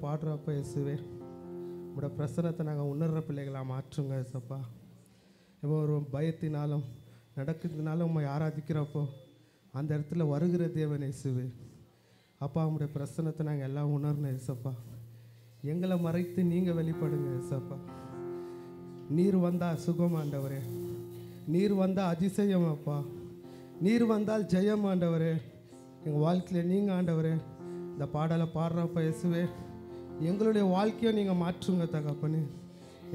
பாடுறப்ப இயேசுவே உங்களோட பிரசனத்தை நாங்கள் உணர்கிற பிள்ளைகளாக மாற்றுங்க இயேசப்பா. இப்போ ஒரு பயத்தினாலும் நடக்கிறதுனாலும் உண்மை ஆராதிக்கிறப்போ அந்த இடத்துல வருகிற தேவன் இயேசுவே அப்பா, உங்களுடைய பிரசனத்தை நாங்கள் எல்லாம் உணர்ந்தோம் இயேசப்பா. எங்களை மறைத்து நீங்கள் வெளிப்படுங்க இயேசப்பா. நீர் வந்தால் சுகம் ஆண்டவரே, நீர் வந்தால் அதிசயம் அப்பா, நீர் வந்தால் ஜெயம் ஆண்டவரே. எங்கள் வாழ்க்கையில் நீங்கள் ஆண்டவரே இந்த பாடலை பாடுறப்ப இயேசுவே எங்களுடைய வாழ்க்கையை நீங்கள் மாற்றுங்க தகப்பனே.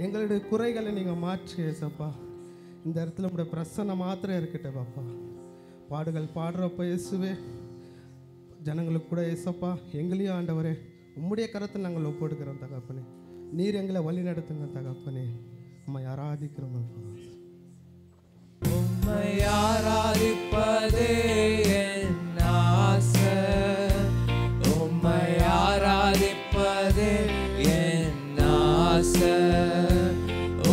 எங்களுடைய குறைகளை நீங்கள் மாற்று இயேசப்பா. இந்த இடத்துல உங்களுடைய பிரசன்னம் மாத்திரம் இருக்கட்டும் பாப்பா. பாடுகள் பாடுறப்ப இயேசுவே ஜனங்களுக்கு கூட இயேசப்பா எங்களையும் ஆண்டவரே உம்முடைய கரத்தை நாங்கள் ஒப்படுக்கிறோம் தகப்பனே. நீர் எங்களை வழி நடத்துங்க தகப்பனே. உம்மை ஆராதிக்கிறோம் அப்பா. உம்மை ஆராதிப்பதே என் ஆசை, உம்மை ஆராதிப்பதே என் ஆசை,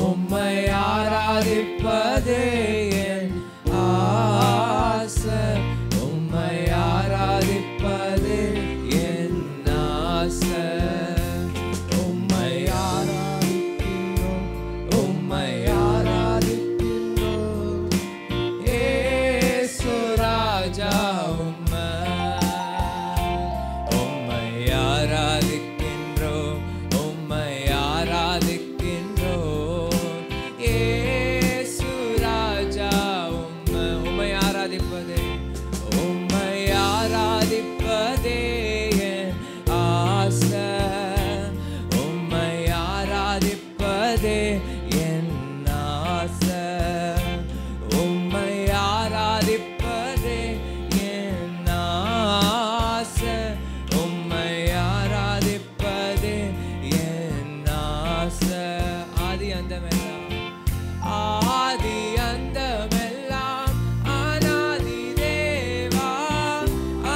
உம்மை ஆராதிப்பதே என் ஆசை, உம்மை ஆராதிப்பதே என் ஆசை. உம்மை ஆராதிக்கின்றோம், உம்மை ஆராதிக்கின்றோம் இயேசு ராஜா. உம்மை ஆராதிக்கின்றோம், உம்மை ஆராதிக்கின்றோம் இயேசு ராஜா. உம்மை ஆராதிப்பதே, உம்மை ஆராதிப்பதே என் ஆசை, உம்மை ஆராதிப்பதே என் ஆசை, உம்மை ஆராதிப்பதே என் ஆசை, உம்மை ஆராதிப்பதே என் ஆசை. ஆதி அந்தமெல்லாம், ஆதி அந்தமெல்லாம் அநாதி தேவா,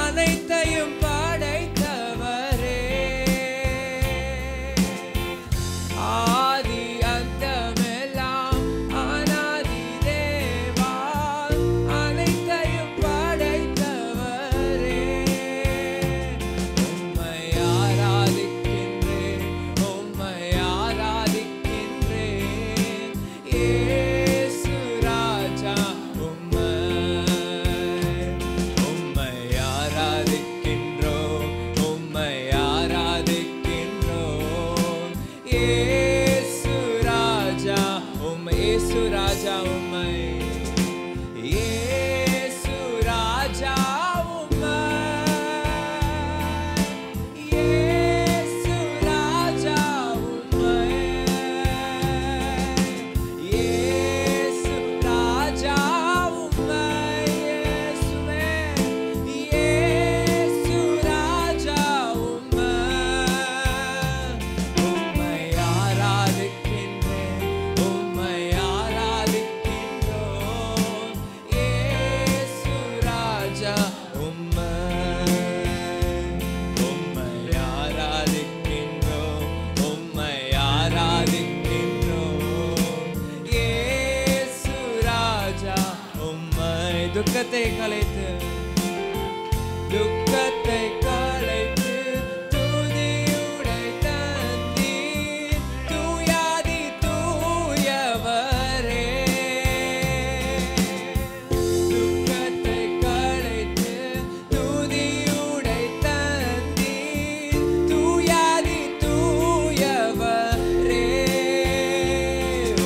அனைத்தையும் படைத்தவரே. ஆதி அந்தமெல்லாம் அநாதி தேவா, அனைத்தையும் படைத்தவரே. உம்மை ஆராதிக்கின்றேன், உம்மை ஆராதிக்கின்றேன் இயேசு ராஜா. உம்மை ஆராதிக்கின்றோம், உம்மை ஆராதிக்கின்றோம் இயேசு ராஜா. இயேசு ராஜா, உம்மை இயேசு ராஜா. உம்மை இயேசு ராஜா. உம்மை இயேசு ராஜா. உம்மை இயேசுவே இயேசு ராஜா. உம்மை ஆராதிக்கின்றேன், உம்மை ஆராதிக்கின்றோம் இயேசு ராஜா. உம்மை ஆராதிக்கின்றோம், உம்மை ஆராதிக்கின்றோம் இயேசு ராஜா. உம்மை துக்கத்தை கலைத்து, துக்கத்தை கலைத்து துதியுடை தந்தீர் தூயாதி தூயவரே. துக்கத்தை கலைத்து துதியுடை தந்தீர் தூயாதி தூயவரே.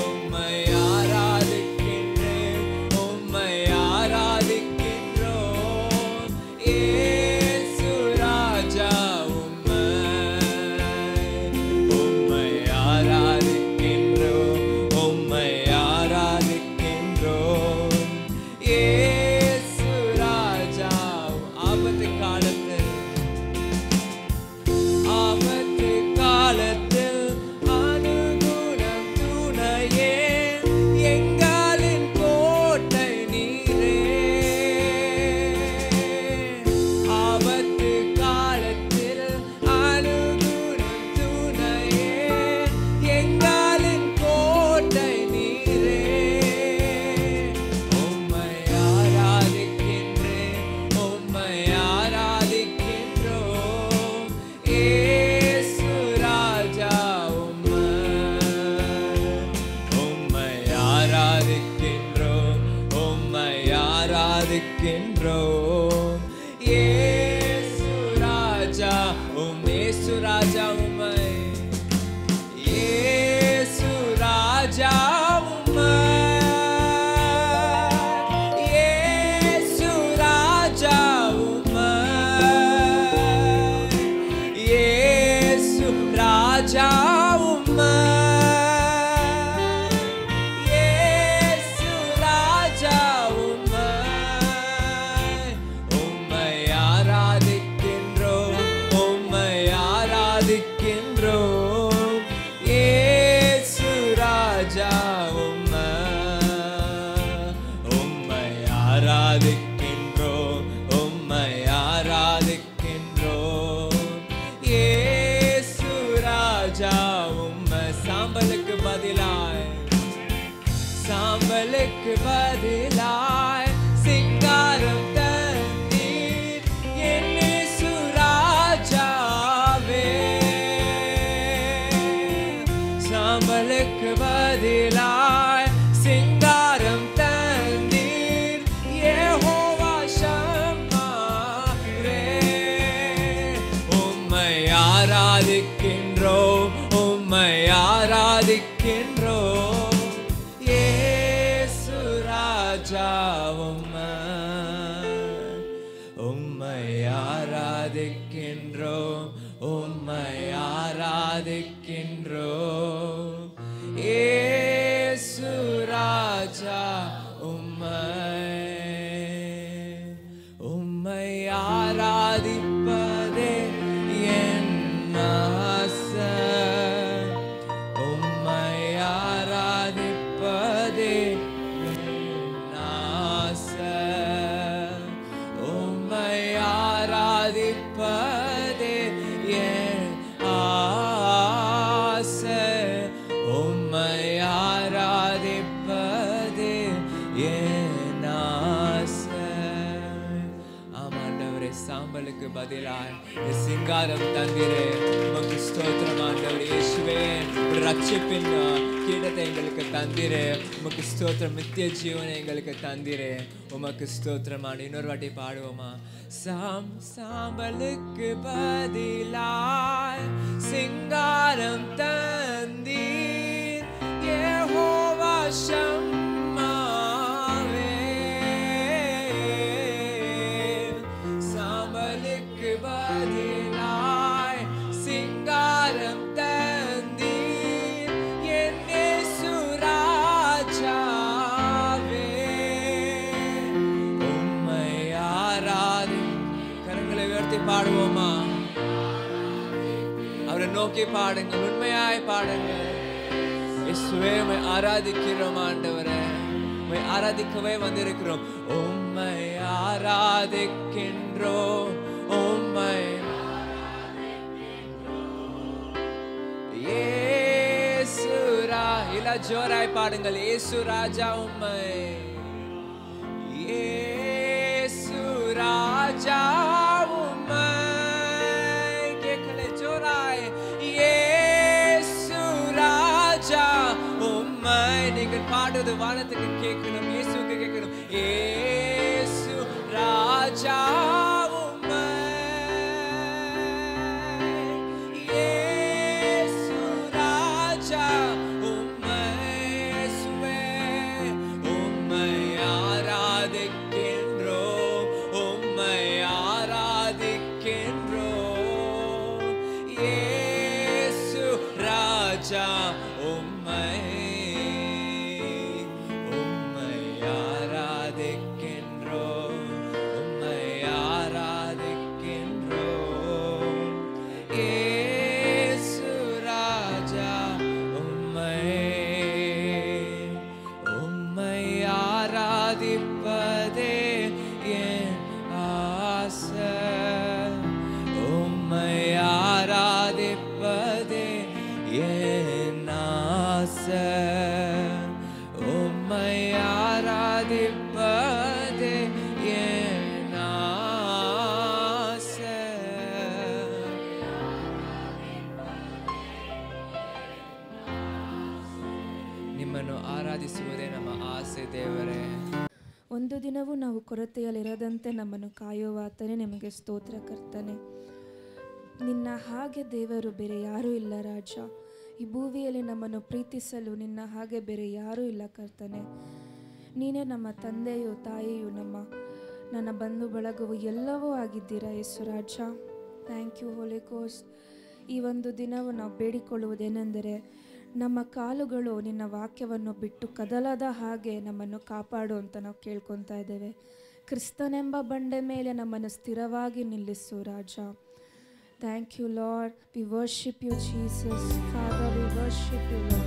உம்மை ஆராதிக்கின்றேன், உம்மை ஆராதிக்கின்றோம் இயேசு ராஜா உம்மை இயேசு ராஜா உம்மை இயேசு ராஜா உம்மை இயேசு ராஜா உம்மை இயேசு ராஜா உம்மை உம்மை ஆராதிக்கின்றோம் உம்மை ஆராதிக்கின்றோம் இயேசு ராஜா உம்மை உம்மை ஆராதிக்கின்றோம் உம்மை ஆராதிக்கின்றோம் இயேசு ராஜா உம்மை சாம்பலுக்கு பதிலாய் சிங்காரம் தந்தீர் என் இயேசு ராஜாவே சாம்பலுக்கு பதிலாய் சிங்காரம் தந்தீர் யெகோவா ஷம்மாவே உம்மை ஆராதிக்கின்றோம் உம்மை ஆராதிக்கின்றோம் இயேசு ராஜா உம்மை உம்மை ஆராதிக்கின்றோம் உம்மை ஆராதிக்கின்றோம் இயேசு ராஜா உம்மை உம்மை ஆராதிப்பதே என் ஆசை உம்மை ஆராதிப்பதே என் ஆசை உம்மை ஆராதிப்பதே என் ஆசை உம்மை ஆராதிப்பதே என் ஆசை ஆமாண்டவரே சாம்பலுக்கு பதிலாய் சிங்காரம் தந்திரே உமக்கு ஸ்தோத்திரம் ஆண்டவரே இயேசுவே ரட்சிப்பின் கீடத்தை எங்களுக்கு தந்திரே உமக்கு ஸ்தோத்திரம் நித்திய ஜீவனை எங்களுக்கு தந்திரே உமக்கு ஸ்தோத்திரமான இன்னொரு வாட்டி பாடுவோமா சாம்பலுக்கு பதிலாய் சிங்காரம் தந்தீர் யெகோவா ஷம்மாவே சாம்பலுக்கு பதிலாய் சிங்காரம் தந்தீர் என் இயேசு ராஜாவே உம்மை ஆராதி கரங்களை உயர்த்தி பாடுவோமா அவரை நோக்கி பாடுங்க உண்மையாய் பாடுங்க இயேசுவே உம்மை ஆராதிக்கிறோம் ஆண்டவரே உம்மை ஆராதிக்கவே வந்திருக்கிறோம் உம்மை ஆராதிக்கின்றோம் உம்மை இயேசு இல்ல ஜோராய் பாடுங்கள் இயேசு ராஜா உம்மை இயேசு ராஜா உம்மை கேட்கல ஜோராய் இயேசு ராஜா உம்மை நீங்கள் பாடுவது வானத்துக்கு கேட்கணும் இயேசுக்கு கேட்கணும் இயேசு ராஜா உம்மை இயேசு ராஜா உம்மை இயேசுவே உம்மை ஆராதிக்கின்றோம் உம்மை ஆராதிக்கின்றோம் இயேசு ராஜா உம்மை உம்மை ஆராதிக்கின்றோம் உம்மை ஆராதிக்கின்றோம் இயேசு ராஜா உம்மை உம்மை ஆராதிப்பதே என் ஆசை உம்மை ஆராதிப்பதே என் ஆசை உம்மை ஆராதிப்பதே என் ஆசை ನಿಮ್ಮನ್ನು ಆರಾಧಿಸುವುದೇ ನಮ್ಮ ಆಸೆ ದೇವರೇ ಒಂದು ದಿನವೂ ನಾವು ಕೊರತೆಯಲ್ಲಿರದಂತೆ ನಮ್ಮನ್ನು ಕಾಯುವಾತನೇ ನಿಮಗೆ ಸ್ತೋತ್ರ ಕರ್ತನೆ. ನಿನ್ನ ಹಾಗೆ ದೇವರು ಬೇರೆ ಯಾರೂ ಇಲ್ಲ ರಾಜ. ಈ ಭೂಮಿಯಲ್ಲಿ ನಮ್ಮನ್ನು ಪ್ರೀತಿಸಲು ನಿನ್ನ ಹಾಗೆ ಬೇರೆ ಯಾರೂ ಇಲ್ಲ ಕರ್ತನೆ. ನೀನೇ ನಮ್ಮ ತಂದೆಯು, ತಾಯಿಯು, ನನ್ನ ಬಂಧು ಬಳಗವು ಎಲ್ಲವೂ ಆಗಿದ್ದೀರಾ ಯೇಸು ರಾಜ. Thank you holy ghost. ಈ ಒಂದು ದಿನವು ನಾವು ಬೇಡಿಕೊಳ್ಳುವುದೇನೆಂದರೆ, ನಮ್ಮ ಕಾಲುಗಳು ನಿನ್ನ ವಾಕ್ಯವನ್ನು ಬಿಟ್ಟು ಕದಲದ ಹಾಗೆ ನಮ್ಮನ್ನು ಕಾಪಾಡು ಅಂತ ನಾವು ಕೇಳ್ಕೊತಾ ಇದ್ದೇವೆ. ಕ್ರಿಸ್ತನೆಂಬ ಬಂಡೆ ಮೇಲೆ ನಮ್ಮನ್ನು ಸ್ಥಿರವಾಗಿ ನಿಲ್ಲಿಸು ರಾಜ. Thank you lord. We worship you Jesus. Father, we worship you lord.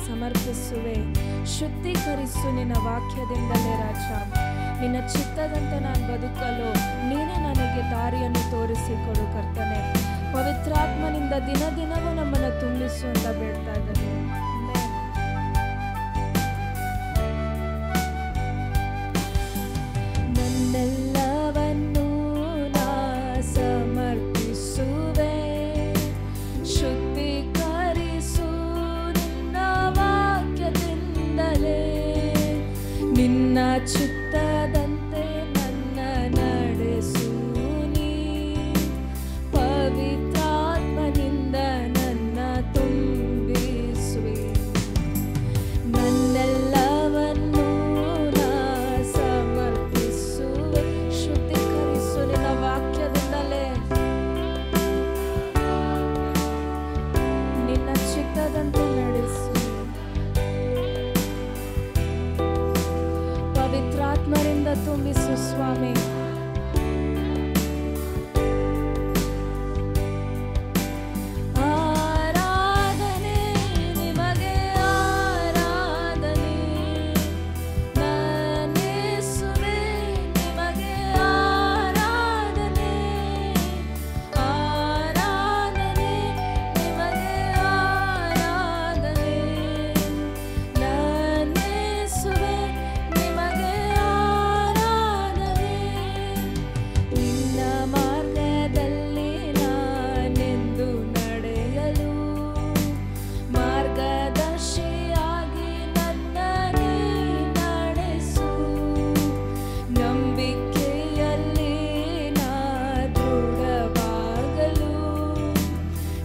ಸಮರ್ಪಿಸುವೆ. ಶುದ್ಧೀಕರಿಸು ನಿನ್ನ ವಾಕ್ಯದಿಂದಲೇ ರಾಜ. ನಿನ್ನ ಚಿತ್ತದಂತೆ ನಾನು ಬದುಕಲು ನೀನೇ ನನಗೆ ದಾರಿಯನ್ನು ತೋರಿಸಿಕೊಡು ಕರ್ತನೆ. ಪವಿತ್ರಾತ್ಮನಿಂದ ದಿನ ದಿನವೂ ನಮ್ಮನ್ನು ತುಂಬಿಸು ಅಂತ ಬೇಡ್ತಾ ಇದ್ದೇನೆ. ನನ್ನೆಲ್ಲವನ್ನೂ ನಾ ಸಮರ್ಪಿಸುವೆ. ಶುದ್ಧೀಕರಿಸು ನಿನ್ನ ವಾಕ್ಯದಿಂದಲೇ. ನಿನ್ನ ಚಿತ್ತದಂತೆ ನನ್ನ ನಡೆಸು ನೀ. ಪವಿತ್ರಾತ್ಮನಿಂದ ನನ್ನ ತುಂಬಿಸುವೆ. ನನ್ನೆಲ್ಲವನ್ನೂ ನಾ ಸಮರ್ಪಿಸುವೆ. ಶುದ್ಧೀಕರಿಸು ನಿನ್ನ ವಾಕ್ಯದಿಂದಲೇ. ನಿನ್ನ ಚಿತ್ತದಂತೆ ನಡೆಸು. ಪವಿತ್ರಾತ್ಮರಿಂದ ತುಂಬಿಸು ಸ್ವಾಮಿ. ಆರಾಧನೆ ನಿಮಗೆ ಆರಾಧನೆ. ನನ್ನೇಸುವೆ ನಿಮಗೆ ಆರಾಧನೆ. ಆರಾಧನೆ ನಿಮಗೆ ಆರಾಧನೆ. ನನ್ನೇಸುವೆ ನಿಮಗೆ ಆರಾಧನೆ. ನಿನ್ನ ಮಾರ್ಗದಲ್ಲಿ ನಾನೆಂದು ನಡೆಯಲು ಮಾರ್ಗದರ್ಶಿಯಾಗಿ ನನ್ನನ್ನೇ ನಡೆಸು. ನಂಬಿಕೆಯಲ್ಲಿ ನಾ ದೃಢವಾಗಲು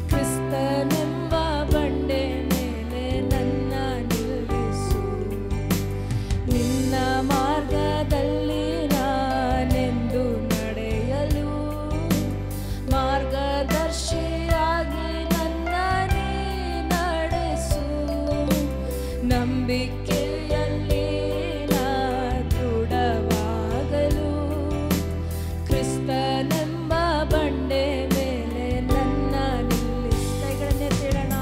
ಕ್ರಿಸ್ತನೆಂಬ ಬಂಡೆ ಮೇಲೆ ನನ್ನ ನಿಲ್ಲಿಸು. ನಿನ್ನ ಮಾರ್ಗದಲ್ಲಿ ನಾನೆಂದು ನಡೆಯಲು ಮಾರ್ಗದರ್ಶಿಯಾಗಿ ನನ್ನನ್ನೇ ನಡೆಸು. ನಂಬಿಕೆಯಲ್ಲಿ ನಾ ದೃಢವಾಗಲು ಕ್ರಿಸ್ತನೆಂಬ ಬಂಡೆ ಮೇಲೆ ನನ್ನ ನಿಲ್ಲಿಸು. ಕೈಗಳನ್ನೇ ತಿಡೋಣ.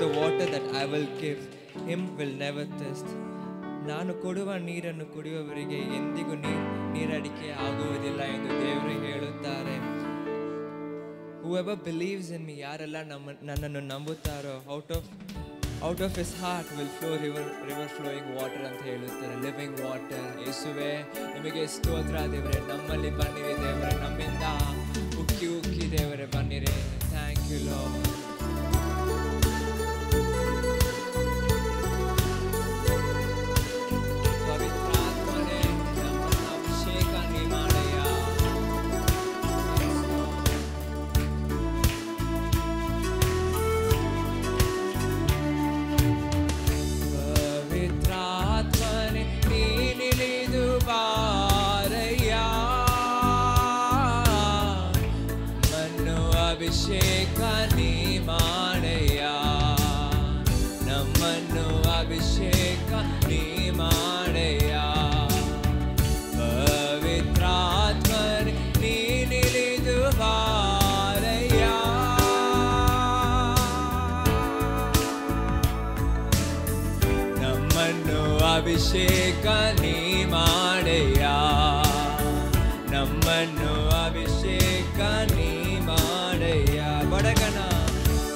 the water that I will give him will never thirst. ನಾನು ಕೊಡುವ ನೀರನ್ನು ಕುಡಿಯುವವರಿಗೆ ಎಂದಿಗೂ ನೀರಡಿಕೆ ಆಗುವುದಿಲ್ಲ ಎಂದು ದೇವರು ಹೇಳುತ್ತಾರೆ. Whoever believes in me, ಯಾರೆಲ್ಲ ನನ್ನನ್ನು ನಂಬುತ್ತಾರೋ, out of his heart will flow river flowing water ಅಂತ ಹೇಳುತ್ತಾರೆ. Living water. ಯೇಸುವೆ, ನಿಮಗೆ ಸ್ತೋತ್ರ ದೇವರೇ. ನಮ್ಮಲ್ಲಿ ಬನ್ನಿರಿ ದೇವರೇ, ನಮ್ಮಿಂದ ಉಕ್ಕಿ ದೇವರೇ ಬನ್ನಿರಿ. Thank you lord. ಪವಿತ್ರಾತ್ಮನೇ, ನಮ್ಮನ್ನು ಅಭಿಷೇಕ ನೀ ಮಾಡಯ್ಯ. ಪವಿತ್ರಾತ್ಮನೇ, ನೀನಿಳಿದು ಬಾರಯ್ಯ. ನಮ್ಮನ್ನು ಅಭಿಷೇಕ ನೀ ಮಾಡಯ್ಯ. ನಮ್ಮನ್ನು ಅಭಿಷೇಕ ನೀ ಮಾಡಯ್ಯ. ಪವಿತ್ರಾತ್ಮನೇ, ನೀನಿಳಿದು ಬಾರಯ್ಯ. ನಮ್ಮನ್ನು ಅಭಿಷೇಕ ನೀ ಮಾಡಯ್ಯ. ನಮ್ಮನ್ನು ಅಭಿಷೇಕ ನೀ ಮಾಡಯ್ಯ.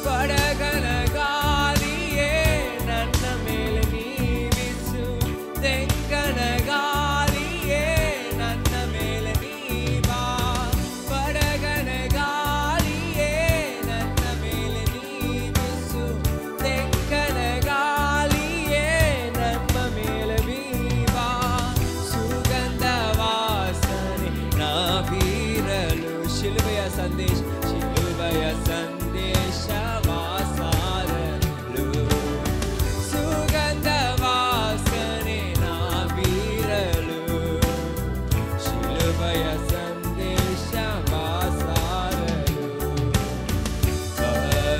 ಬಡಗನ ಗಾಳಿಯೇ ನನ್ನ ಮೇಲೆ ನೀ ಬೀಸು. ತೆಂಕನ ಗಾಳಿಯೇ ನನ್ನ ಮೇಲೆ ನೀ ಬಾ. ಬಡಗನ ಗಾಳಿಯೇ ನನ್ನ ಮೇಲೆ ನೀ ಬೀಸು. ತೆಂಕನ ಗಾಳಿಯೇ ನಮ್ಮ ಮೇಲೆ ಬೀಬಾ. ಸುಗಂಧ ವಾಸನೆ ನಾ ಬೀರಲು. ಶಿಲುಬೆಯ ಸಂದೇಶ ವಾಸಾರಲು. ಸುಗಂಧ ವಾಸನೆ ನಾ ಬೀರಲು. ಶಿಲುಬೆಯ ಸಂದೇಶ ವಾಸಾರಲು.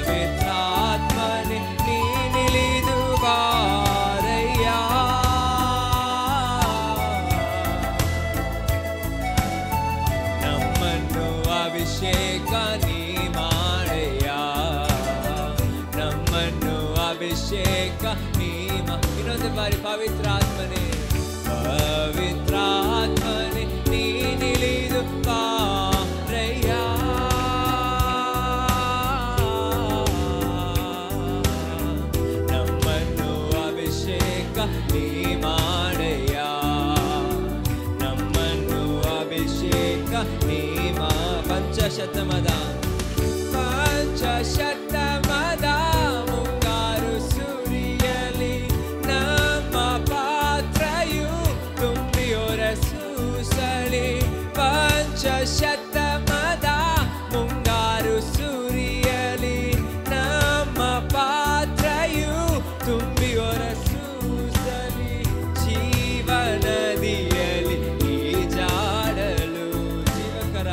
ಪವಿತ್ರಾತ್ಮನೇ, ನೀನಿಳಿದು ಬಾರಯ್ಯ. ನಮ್ಮನ್ನು ಅಭಿಷೇಕ ನೀ ಮಾಡಯ್ಯ. ನಮ್ಮನ್ನು ಅಭಿಷೇಕ ನೀ ಇನ್ನೊಂದು ಬಾರಿ. ಪವಿತ್ರಾತ್ಮನೇ, ಪವಿತ್ರಾತ್ಮನೇ, ನೀನಿಳಿದು ಬಾರಯ್ಯ. ನಮ್ಮನ್ನು ಅಭಿಷೇಕ ನೀ ಮಾಡಯ್ಯ. ನಮ್ಮನ್ನು ಅಭಿಷೇಕ ನೀ ಪಂಚಶತಮದ ಮುಂಗಾರು ಸುರಿಯಲಿ. ನಮ್ಮ ಪಾತ್ರೆಯು ತುಂಬಿಯೊರಸೂಸಲಿ. ಪಂಚಶತಮದ ಮುಂಗಾರು ಸುರಿಯಲಿ. ನಮ್ಮ ಪಾತ್ರೆಯು ತುಂಬಿಯೊರಸೂಸಲಿ. ಜೀವನದಿಯಲಿ ಈಜಾಡಲು. ಜೀವಕರ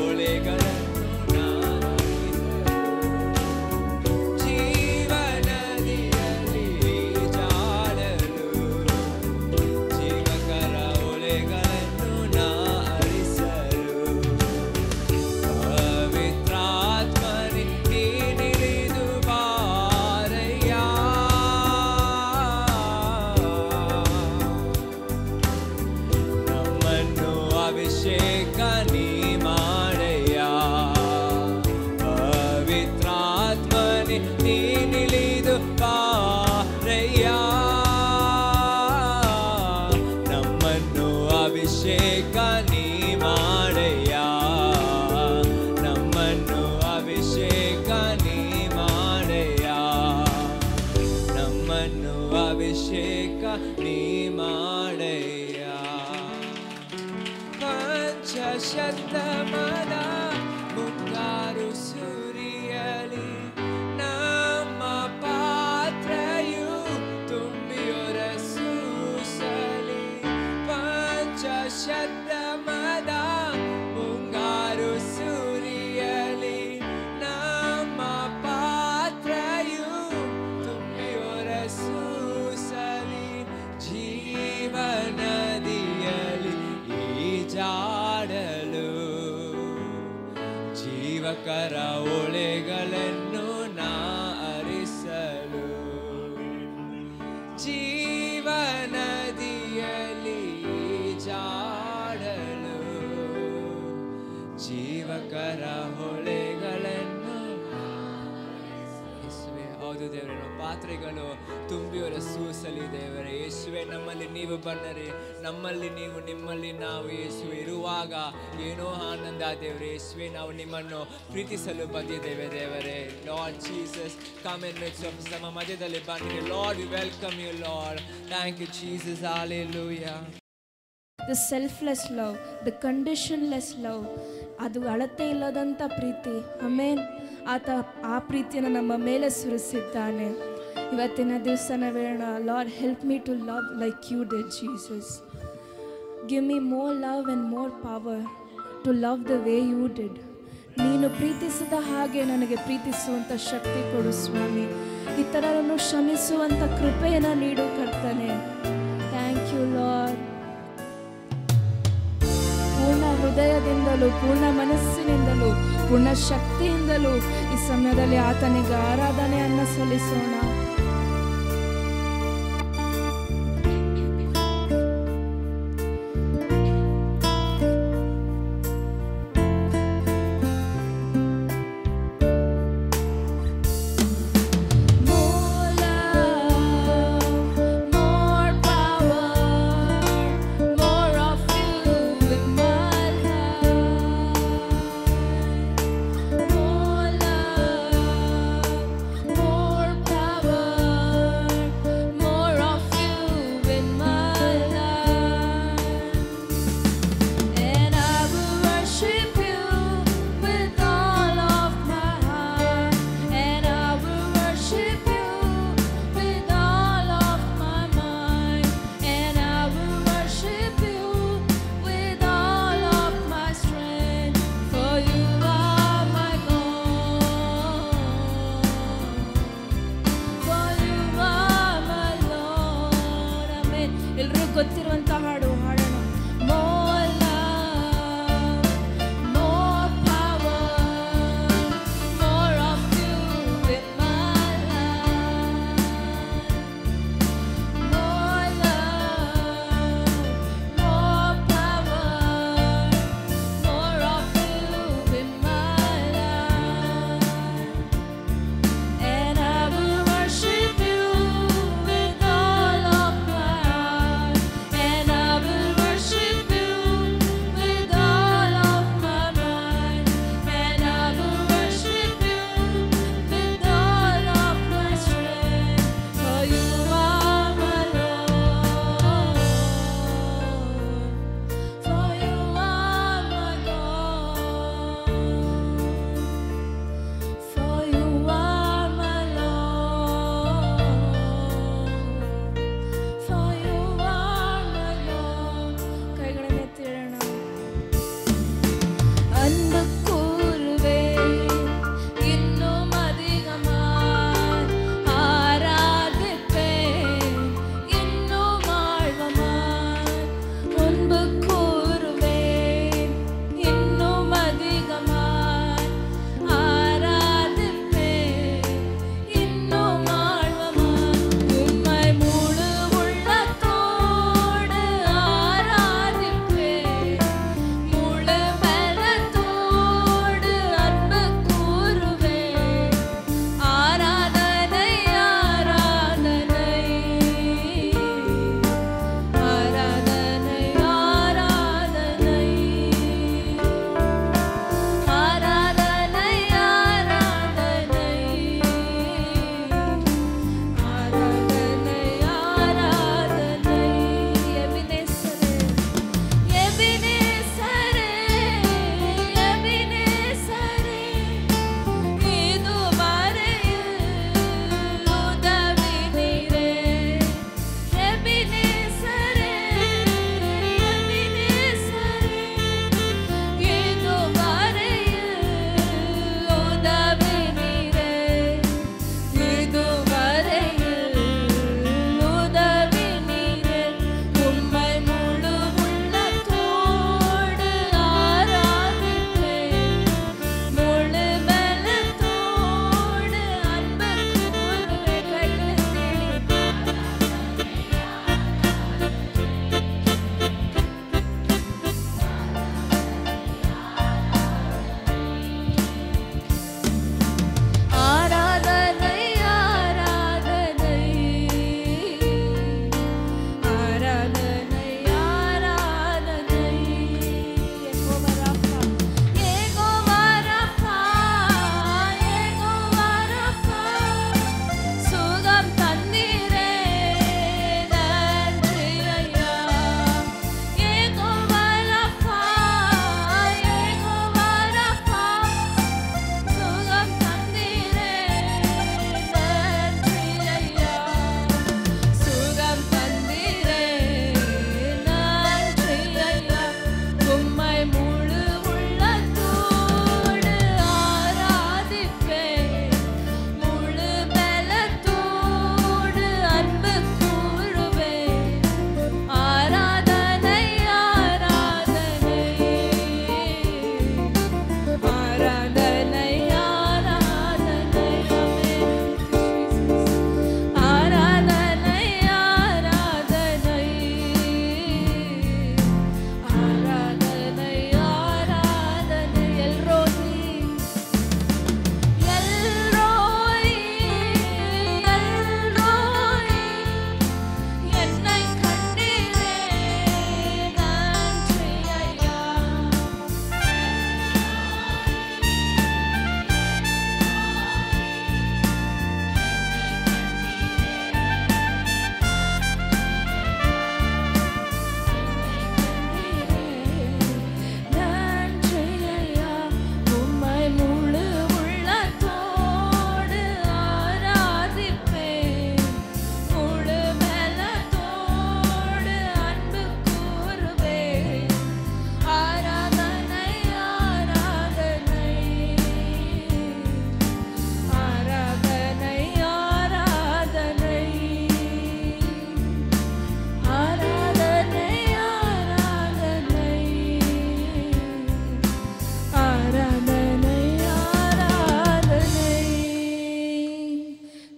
ಒಳೆಗಳನ್ನು ಜೀವನದಿಯಲ್ಲಿ ಈಜಾಡಲು. ಜೀವಕರ ಒಳೆಗಳನ್ನು ನಾ ಅರಿಸಲು. ಪವಿತ್ರಾತ್ಮನೇ, ನೀನಿಳಿದು ಬಾರಯ್ಯ. ನಮ್ಮನ್ನು ಅಭಿಷೇಕ ನೀ ಮಾಡಯ್ಯ. ಪವಿತ್ರಾತ್ಮನೇ, ನೀನಿಳಿದು ಬಾರಯ್ಯ. ನಮ್ಮನ್ನು ಅಭಿಷೇಕ ನೀ ಮಾಡಯ್ಯ. ನಮ್ಮನ್ನು ಅಭಿಷೇಕ ನೀ ಮಾಡಯ್ಯ. ನಮ್ಮನ್ನು ಅಭಿಷೇಕ ನೀ ಮಾಡಯ್ಯ. ಪಂಚಶತಮದ ಮುಂಗಾರು ಸುರಿಯಲಿ. ನಮ್ಮ ಪಾತ್ರೆಯು ತುಂಬಿಯೊರಸೂಸಲಿ. ಪಂಚಶತಮದ ಮುಂಗಾರು ಸುರಿಯಲಿ. ನಮ್ಮ ಪಾತ್ರೆಯು ತುಂಬಿಯೊರಸೂಸಲಿ. ಜೀವನದಿಯಲಿ ಈಜಾಡಲು. ಯೇಸುವೆ. ಹೌದು ದೇವರೇ, ನಮ್ಮ ಪಾತ್ರೆಗಳು ತುಂಬಿಯವರ ಸೂಸಲಿ ದೇವರೇ. ಯೇಸುವೆ, ನಮ್ಮಲ್ಲಿ ನೀವು ಬನ್ನರಿ, ನಮ್ಮಲ್ಲಿ ನೀವು, ನಿಮ್ಮಲ್ಲಿ ನಾವು. ಯೇಸುವೆ ಇರುವಾಗ ಏನೋ ಆನಂದ ದೇವರೇ. ಯೇಸುವೆ, ನಾವು ನಿಮ್ಮನ್ನು ಪ್ರೀತಿಸಲು ಬಂದಿದ್ದೇವೆ ದೇವರೇ. Lord Jesus, come in midst of ನಮ್ಮ ಮಧ್ಯದಲ್ಲಿ ಬನ್ನಿರಿ. Lord, we welcome you Lord. Thank you Jesus. Hallelujah. The selfless love, the conditionless love, ಅದು ಅಳತೆ ಇಲ್ಲದಂಥ ಪ್ರೀತಿ. ಆಮೇನ್. ಆತ ಆ ಪ್ರೀತಿಯನ್ನು ನಮ್ಮ ಮೇಲೆ ಸುರಿಸಿದ್ದಾನೆ. ಇವತ್ತಿನ ದಿವಸ ನಾವೇಳೋಣ, Lord help me to love like you did Jesus. Give me more love and more power to love the way you did. ನೀನು ಪ್ರೀತಿಸಿದ ಹಾಗೆ ನನಗೆ ಪ್ರೀತಿಸುವಂಥ ಶಕ್ತಿ ಕೊಡು ಸ್ವಾಮಿ. ಇತರರನ್ನು ಕ್ಷಮಿಸುವಂಥ ಕೃಪೆಯನ್ನು ನೀಡು ಕರ್ತನೆ. Thank you Lord. ಪೂರ್ಣ ಹೃದಯದಿಂದಲೂ, ಪೂರ್ಣ ಮನಸ್ಸಿನಿಂದಲೂ, ಪೂರ್ಣ ಶಕ್ತಿಯಿಂದಲೂ ಈ ಸಮಯದಲ್ಲಿ ಆತನಿಗೆ ಆರಾಧನೆಯನ್ನು ಸಲ್ಲಿಸೋಣ. More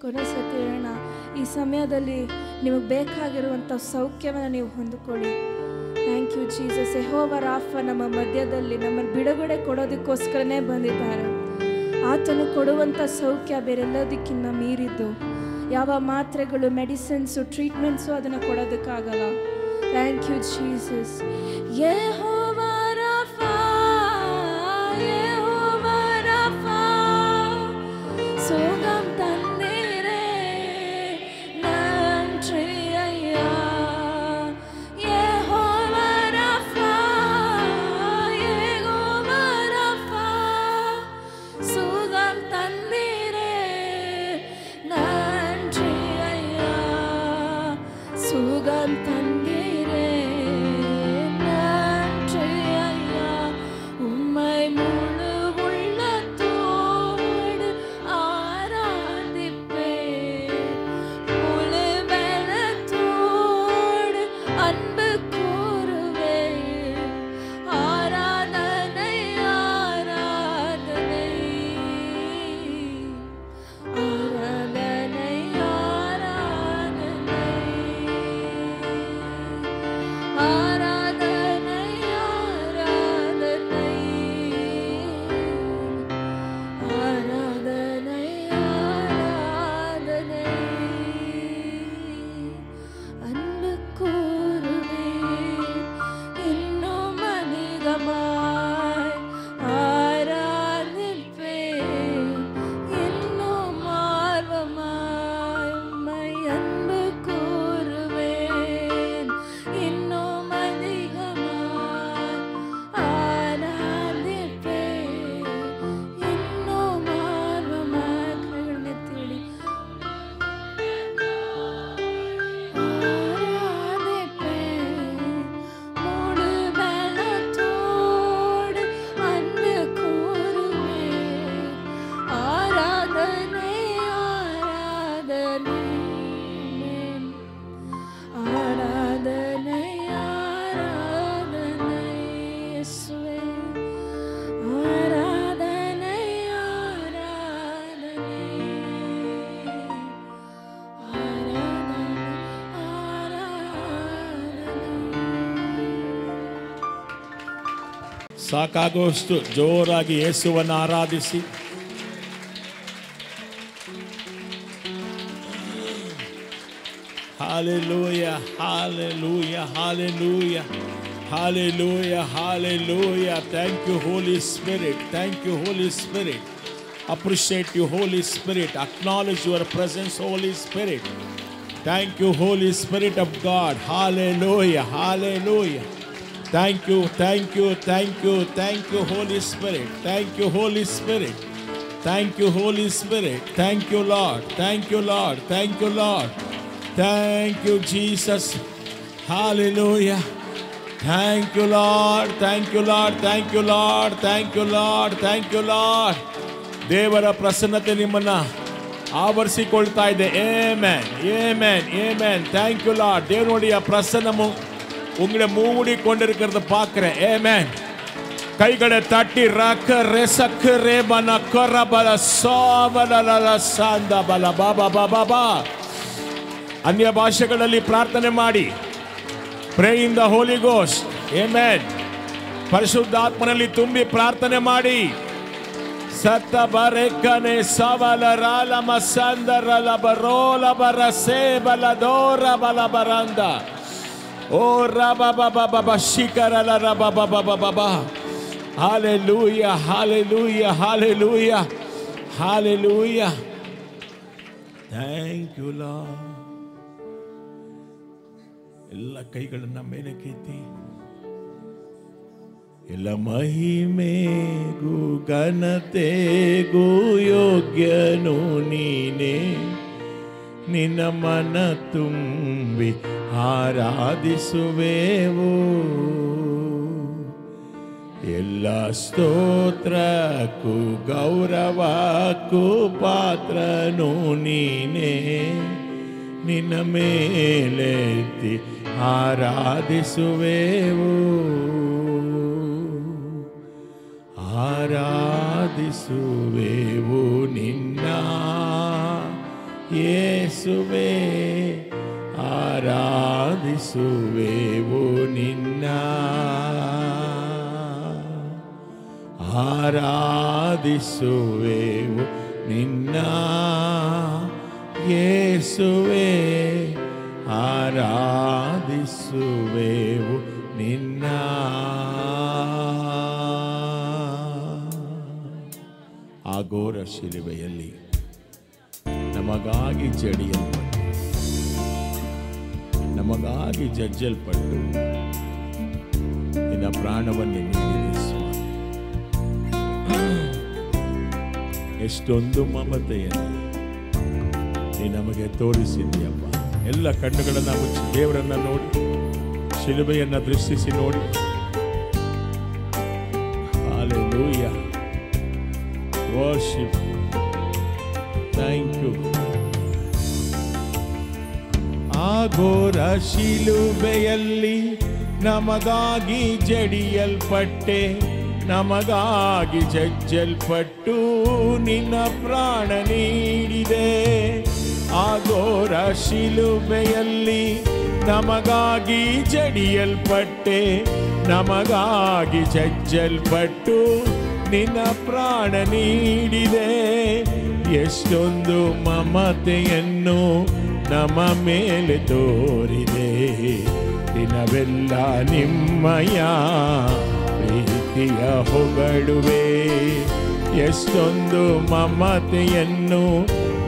ಕೊನೆ ಸತಿ ಹೇಳೋಣ, ಈ ಸಮಯದಲ್ಲಿ ನಿಮಗೆ ಬೇಕಾಗಿರುವಂಥ ಸೌಖ್ಯವನ್ನು ನೀವು ಹೊಂದಿಕೊಳ್ಳಿ. Thank you Jesus. ಯೆಹೋವ ರಾಫ ನಮ್ಮ ಮಧ್ಯದಲ್ಲಿ ನಮ್ಮನ್ನು ಬಿಡುಗಡೆ ಕೊಡೋದಕ್ಕೋಸ್ಕರನೇ ಬಂದಿದ್ದಾರೆ. ಆತನು ಕೊಡುವಂಥ ಸೌಖ್ಯ ಬೇರೆಲ್ಲದಕ್ಕಿಂತ ಮೀರಿದ್ದು. ಯಾವ ಮಾತ್ರೆಗಳು, ಮೆಡಿಸಿನ್ಸು, ಟ್ರೀಟ್ಮೆಂಟ್ಸು ಅದನ್ನು ಕೊಡೋದಕ್ಕಾಗಲ್ಲ. Thank you Jesus. ಯೆಹೋವ ರಾಫ, ಯೆಹೋವ ರಾಫ, சுகம் தந்தீரே நன்றி ஐயா. யெகோவா ராஃபா, யெகோவா ராஃபா, சுகம் தந்தீரே நன்றி ஐயா. சுகம் தந்தீரே நன்றி ஐயா. உம்மை முழு உள்ளத்தோடு ஆராதிப்பேன், முழு பலத்தோடு அன்பு கூறுவேன். ஆராதனை ஆராதனை ஆராதனை ஆராதனை ஆராதனை ஆராதனை ஆராதனை அன்பு கூறுவேன் இன்னும் அதிகமாய் ஆராதிப்பேன், இன்னும் ஆர்வமாய் உம்மை அன்பு கூறுவேன், இன்னும் அதிகமாய் ஆராதிப்பேன், இன்னும் ஆர்வமாய் கண்ணை தேடி ஆராதிப்பேன், முழு பலத்தோடு அன்பு கூறுவேன். ஆராதனை ஆராதனை ஆராதனை ஆராதனை இயேசுவே. ஆராதனை ஆராதனை ஆராதனை. ಸಾಕಾಗುವಷ್ಟು ಜೋರಾಗಿ ಯೇಸುವನ್ನು ಆರಾಧಿಸಿ. Hallelujah, hallelujah, hallelujah, hallelujah, hallelujah. Thank you, Holy Spirit. Thank you, Holy Spirit. Appreciate you, Holy Spirit. Acknowledge your presence, Holy Spirit. Thank you, Holy Spirit of God. Hallelujah, hallelujah. Thank you, thank you, thank you, thank you, Holy Spirit. Thank you, Holy Spirit. Thank you, Holy Spirit. Thank you, Lord. Thank you, Lord. Thank you, Lord. Thank you, Jesus. Hallelujah. Thank you, Lord. Thank you, Lord. Thank you, Lord. Thank you, Lord. Thank you, Lord. ದೇವರ ಪ್ರಸನ್ನತೆ ನಿಮ್ಮನ್ನ ಆವರಿಸಿಕೊಳ್ತಾ ಇದೆ. Amen. Amen. Amen. Thank you, Lord. தேவனுடைய பிரசன்னமும் உங்களை மூடிக்கொண்டிருக்கிறது பார்க்கிறேன். Amen. கைகளை தட்டி ரக்க ரெசக்க ரேபன கரபல சாவலல சாந்த பல பாபா பாபா பா. ಅನ್ಯ ಭಾಷೆಗಳಲ್ಲಿ ಪ್ರಾರ್ಥನೆ ಮಾಡಿ. Pray in the Holy Ghost. Amen. ಪರಿಶುದ್ಧಾತ್ಮನಲ್ಲಿ ತುಂಬಿ ಪ್ರಾರ್ಥನೆ ಮಾಡಿ. ಸತ್ತ ಬರೆಕನೆ ಸವಲರಾಲ ಮಸಂದರಲ ಬರೋಲ ಬರಸೆ ಬಲದೋರ ಬಲ ಬರಂದ ಓ ರಬ ಬಬ ಬಬ ಶಿಕರಲ ರಬ ಬಬ ಬಬ. Hallelujah, hallelujah, hallelujah, hallelujah. Thank you, Lord. ಎಲ್ಲ ಕೈಗಳನ್ನ ಮೇಲಕ್ಕೆತ್ತಿ. ಎಲ್ಲ ಮಹಿಮೆಗೂ ಘನತೆಗೂ ಯೋಗ್ಯನು ನೀನೇ. ನಿನ್ನ ಮನ ತುಂಬಿ ಆರಾಧಿಸುವೆವು. ಎಲ್ಲ ಸ್ತೋತ್ರಕ್ಕೂ ಗೌರವಕ್ಕೂ ಪಾತ್ರನು ನೀನೇ. ನಿನ್ನ ಮೇಲೆತ್ತಿ ಆರಾಧಿಸುವೆವು. ಆರಾಧಿಸುವೆವು ನಿನ್ನ ಯೇಸುವೆ ಆರಾಧಿಸುವೆವು ನಿನ್ನ, ಆರಾಧಿಸುವೆವು ನಿನ್ನ ಯೇಸುವೆ, ಆರಾಧಿಸುವೆವು ನಿನ್ನ. ಆ ಘೋರ ಶಿಲುಬೆಯಲ್ಲಿ ನಮಗಾಗಿ ಜಡಿಯಲ್ಪಟ್ಟು, ನಮಗಾಗಿ ಜಜ್ಜಲ್ಪಟ್ಟು ನಿನ್ನ ಪ್ರಾಣವನ್ನು ನೀಡಿದೆ ಸ್ವಾಮಿ. ಎಷ್ಟೊಂದು ಮಮತೆಯನ್ನು ನೀ ನಮಗೆ ತೋರಿಸಿದ್ಯಪ್ಪ. ಎಲ್ಲ ಕಣ್ಣುಗಳನ್ನು ಮುಚ್ಚಿ ದೇವರನ್ನ ನೋಡಿ, ಶಿಲುಬೆಯನ್ನು ದೃಷ್ಟಿಸಿ ನೋಡಿ. Hallelujah. Worship. Thank you. ಆ ಘೋರ ಶಿಲುಬೆಯಲ್ಲಿ ನಮಗಾಗಿ ಜಡಿಯಲ್ಪಟ್ಟೆ, ನಮಗಾಗಿ ಜಜ್ಜಲ್ಪಟ್ಟು ನಿನ್ನ ಪ್ರಾಣ ನೀಡಿದೆ. ಆ ಘೋರ ಶಿಲುಬೆಯಲ್ಲಿ ನಮಗಾಗಿ ಜಡಿಯಲ್ಪಟ್ಟೆ, ನಮಗಾಗಿ ಜಜ್ಜಲ್ಪಟ್ಟು ನಿನ್ನ ಪ್ರಾಣ ನೀಡಿದೆ. ಎಷ್ಟೊಂದು ಮಮತೆಯನ್ನು ನಮ್ಮ ಮೇಲೆ ತೋರಿದೆ. ದಿನವೆಲ್ಲ ನಿಮ್ಮಯ ಪ್ರೀತಿಯ ಹೊಗಳುವೆ. ಎಷ್ಟೊಂದು ಮಮತೆಯನ್ನು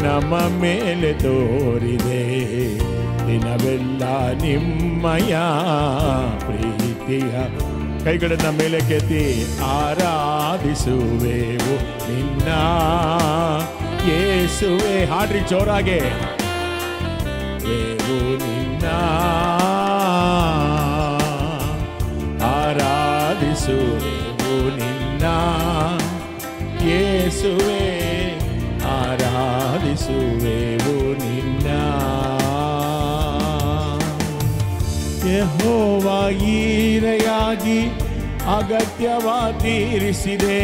ನಮ್ಮ ಮೇಲೆ ತೋರಿದೆ. ದಿನವೆಲ್ಲ ನಿಮ್ಮಯ ಪ್ರೀತಿಯ. ಕೈಗಳನ್ನ ಮೇಲೆ ಕೆತ್ತಿ ಆರಾಧಿಸುವೆವು ನಿನ್ನ ಯೇಸುವೆ. ಹಾಡ್ರಿ ಜೋರಾಗೆ. ವೇವು ನಿನ್ನ ಆರಾಧಿಸುವೆವು ನಿನ್ನ ಯೇಸುವೆ, ಆರಾಧಿಸುವೆವು ನಿನ್ನ. ಯೆಹೋವ ಈರೆಯಾಗಿ ಅಗತ್ಯವ ತೀರಿಸಿದೆ.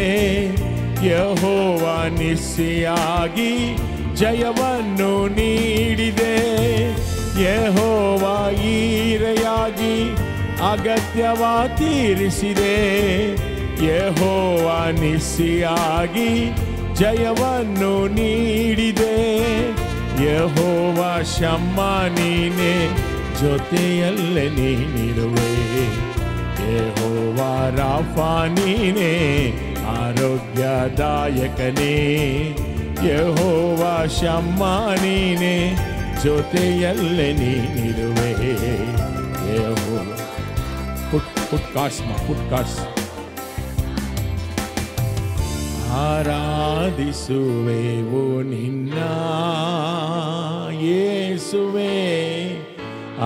ಯೆಹೋವ ನಿಸ್ಸಿಯಾಗಿ ಜಯವನ್ನು ನೀಡಿದೆ. ಯೆಹೋವ ಈರೆಯಾಗಿ ಅಗತ್ಯವ ತೀರಿಸಿದೆ. ಯೆಹೋವ ನಿಸ್ಸಿಯಾಗಿ ಜಯವನ್ನು ನೀಡಿದೆ. ಯೆಹೋವ ಶಮ್ಮ ನೀನೆ, ಜೊತೆಯಲ್ಲೇ ನೀನಿರುವೆ. ಯೆಹೋವ ರಾಫಾ ನೀನೆ, ಆರೋಗ್ಯದಾಯಕನೇ. ಯೆಹೋವ ಶಮ್ಮ ನೀನೆ, ಜೊತೆಯಲ್ಲೇ ನೀನಿರುವೆ. ಯೆಹೋವ ಪುಟ್ಕಾಸ್ ಆರಾಧಿಸುವೆವು ನಿನ್ನ ಯೇಸುವೆ,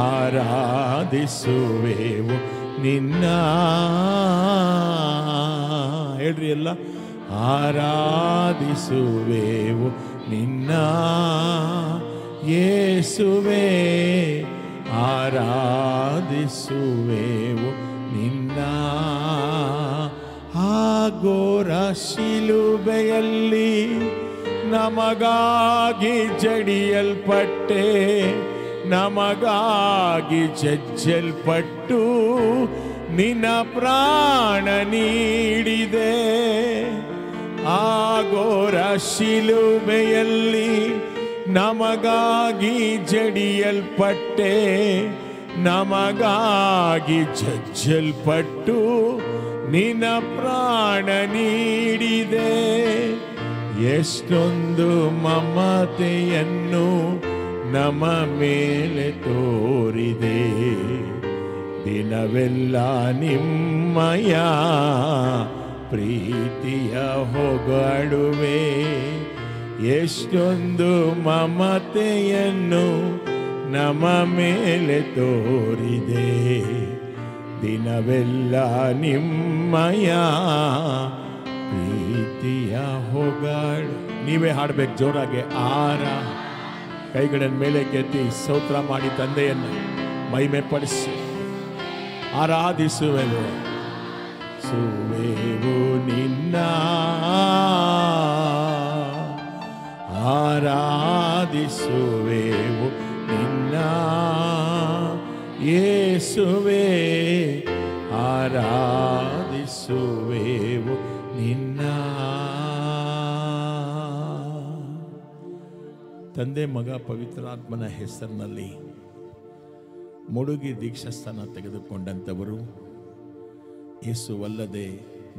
ಆರಾಧಿಸುವೆವು ನಿನ್ನ. ಹೇಳ್ರಿ ಎಲ್ಲ. ಆರಾಧಿಸುವೆವು ನಿನ್ನ ಯೇಸುವೆ, ಆರಾಧಿಸುವೆವು ನಿನ್ನ. ಆ ಘೋರ ಶಿಲುಬೆಯಲ್ಲಿ ನಮಗಾಗಿ ಜಡಿಯಲ್ಪಟ್ಟೆ, ನಮಗಾಗಿ ಜಜ್ಜಲ್ಪಟ್ಟು ನಿನ್ನ ಪ್ರಾಣ ನೀಡಿದೆ. ಆ ಘೋರ ಶಿಲುಬೆಯಲ್ಲಿ ನಮಗಾಗಿ ಜಡಿಯಲ್ಪಟ್ಟೆ, ನಮಗಾಗಿ ಜಜ್ಜಲ್ಪಟ್ಟು ನಿನ್ನ ಪ್ರಾಣ ನೀಡಿದೆ. ಎಷ್ಟೊಂದು ಮಮತೆಯನ್ನು ನಮ್ಮ ಮೇಲೆ ತೋರಿದೆ. ದಿನವೆಲ್ಲ ನಿಮ್ಮಯ ಪ್ರೀತಿಯ ಹೊಗಳುವೆ. ಎಷ್ಟೊಂದು ಮಮತೆಯನ್ನು ನಮ್ಮ ಮೇಲೆ ತೋರಿದೆ. ದಿನವೆಲ್ಲ ನಿಮ್ಮಯ ಪ್ರೀತಿಯ ಹೊಗಳು. ನೀವೇ ಹಾಡ್ಬೇಕು ಜೋರಾಗೆ. ಕೈಗಳನ್ನು ಮೇಲೆ ಕೆತ್ತಿ ಸ್ತೋತ್ರ ಮಾಡಿ ತಂದೆಯನ್ನು ಮಹಿಮೆ ಪಡಿಸಿ ಆರಾಧಿಸುವೆವು. ಸುವೆವು ನಿನ್ನ ಆರಾಧಿಸುವೆವು ನಿನ್ನ ಯೇಸುವೇ, ಆರಾಧಿಸುವೆವು ನಿನ್ನ. ತಂದೆ ಮಗ ಪವಿತ್ರಾತ್ಮನ ಹೆಸರಿನಲ್ಲಿ ಮುಳುಗಿ ದೀಕ್ಷಾಸ್ಥಾನ ತೆಗೆದುಕೊಂಡಂಥವರು, ಯೇಸುವಲ್ಲದೆ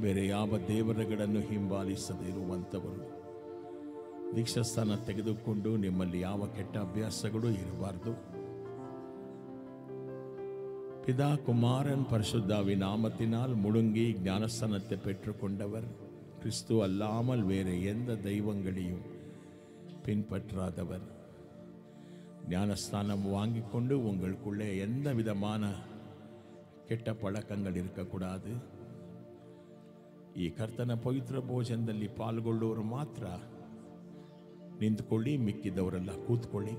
ಬೇರೆ ಯಾವ ದೇವರುಗಳನ್ನು ಹಿಂಬಾಲಿಸದಿರುವಂಥವರು, ದೀಕ್ಷಾಸ್ಥಾನ ತೆಗೆದುಕೊಂಡು ನಿಮ್ಮಲ್ಲಿ ಯಾವ ಕೆಟ್ಟ ಅಭ್ಯಾಸಗಳು ಇರಬಾರ್ದು. பிதா குமாரன் பரிசுத்தாவி நாமத்தினால் முழுங்கி ஞானஸ்தானத்தை பெற்றுக்கொண்டவர், கிறிஸ்து அல்லாமல் வேறு எந்த தெய்வங்களையும் பின்பற்றாதவர். ஞானஸ்தானம் வாங்கி கொண்டு உங்களுக்குள்ளே எந்த விதமான ಕೆಟ್ಟ ಪಳಕಗಳು ಇರಕೂಡದು. ಈ ಕರ್ತನ ಪವಿತ್ರ ಭೋಜನದಲ್ಲಿ ಪಾಲ್ಗೊಳ್ಳುವವರು ಮಾತ್ರ ನಿಂತುಕೊಳ್ಳಿ, ಮಿಕ್ಕಿದವರೆಲ್ಲ ಕೂತ್ಕೊಳ್ಳಿ.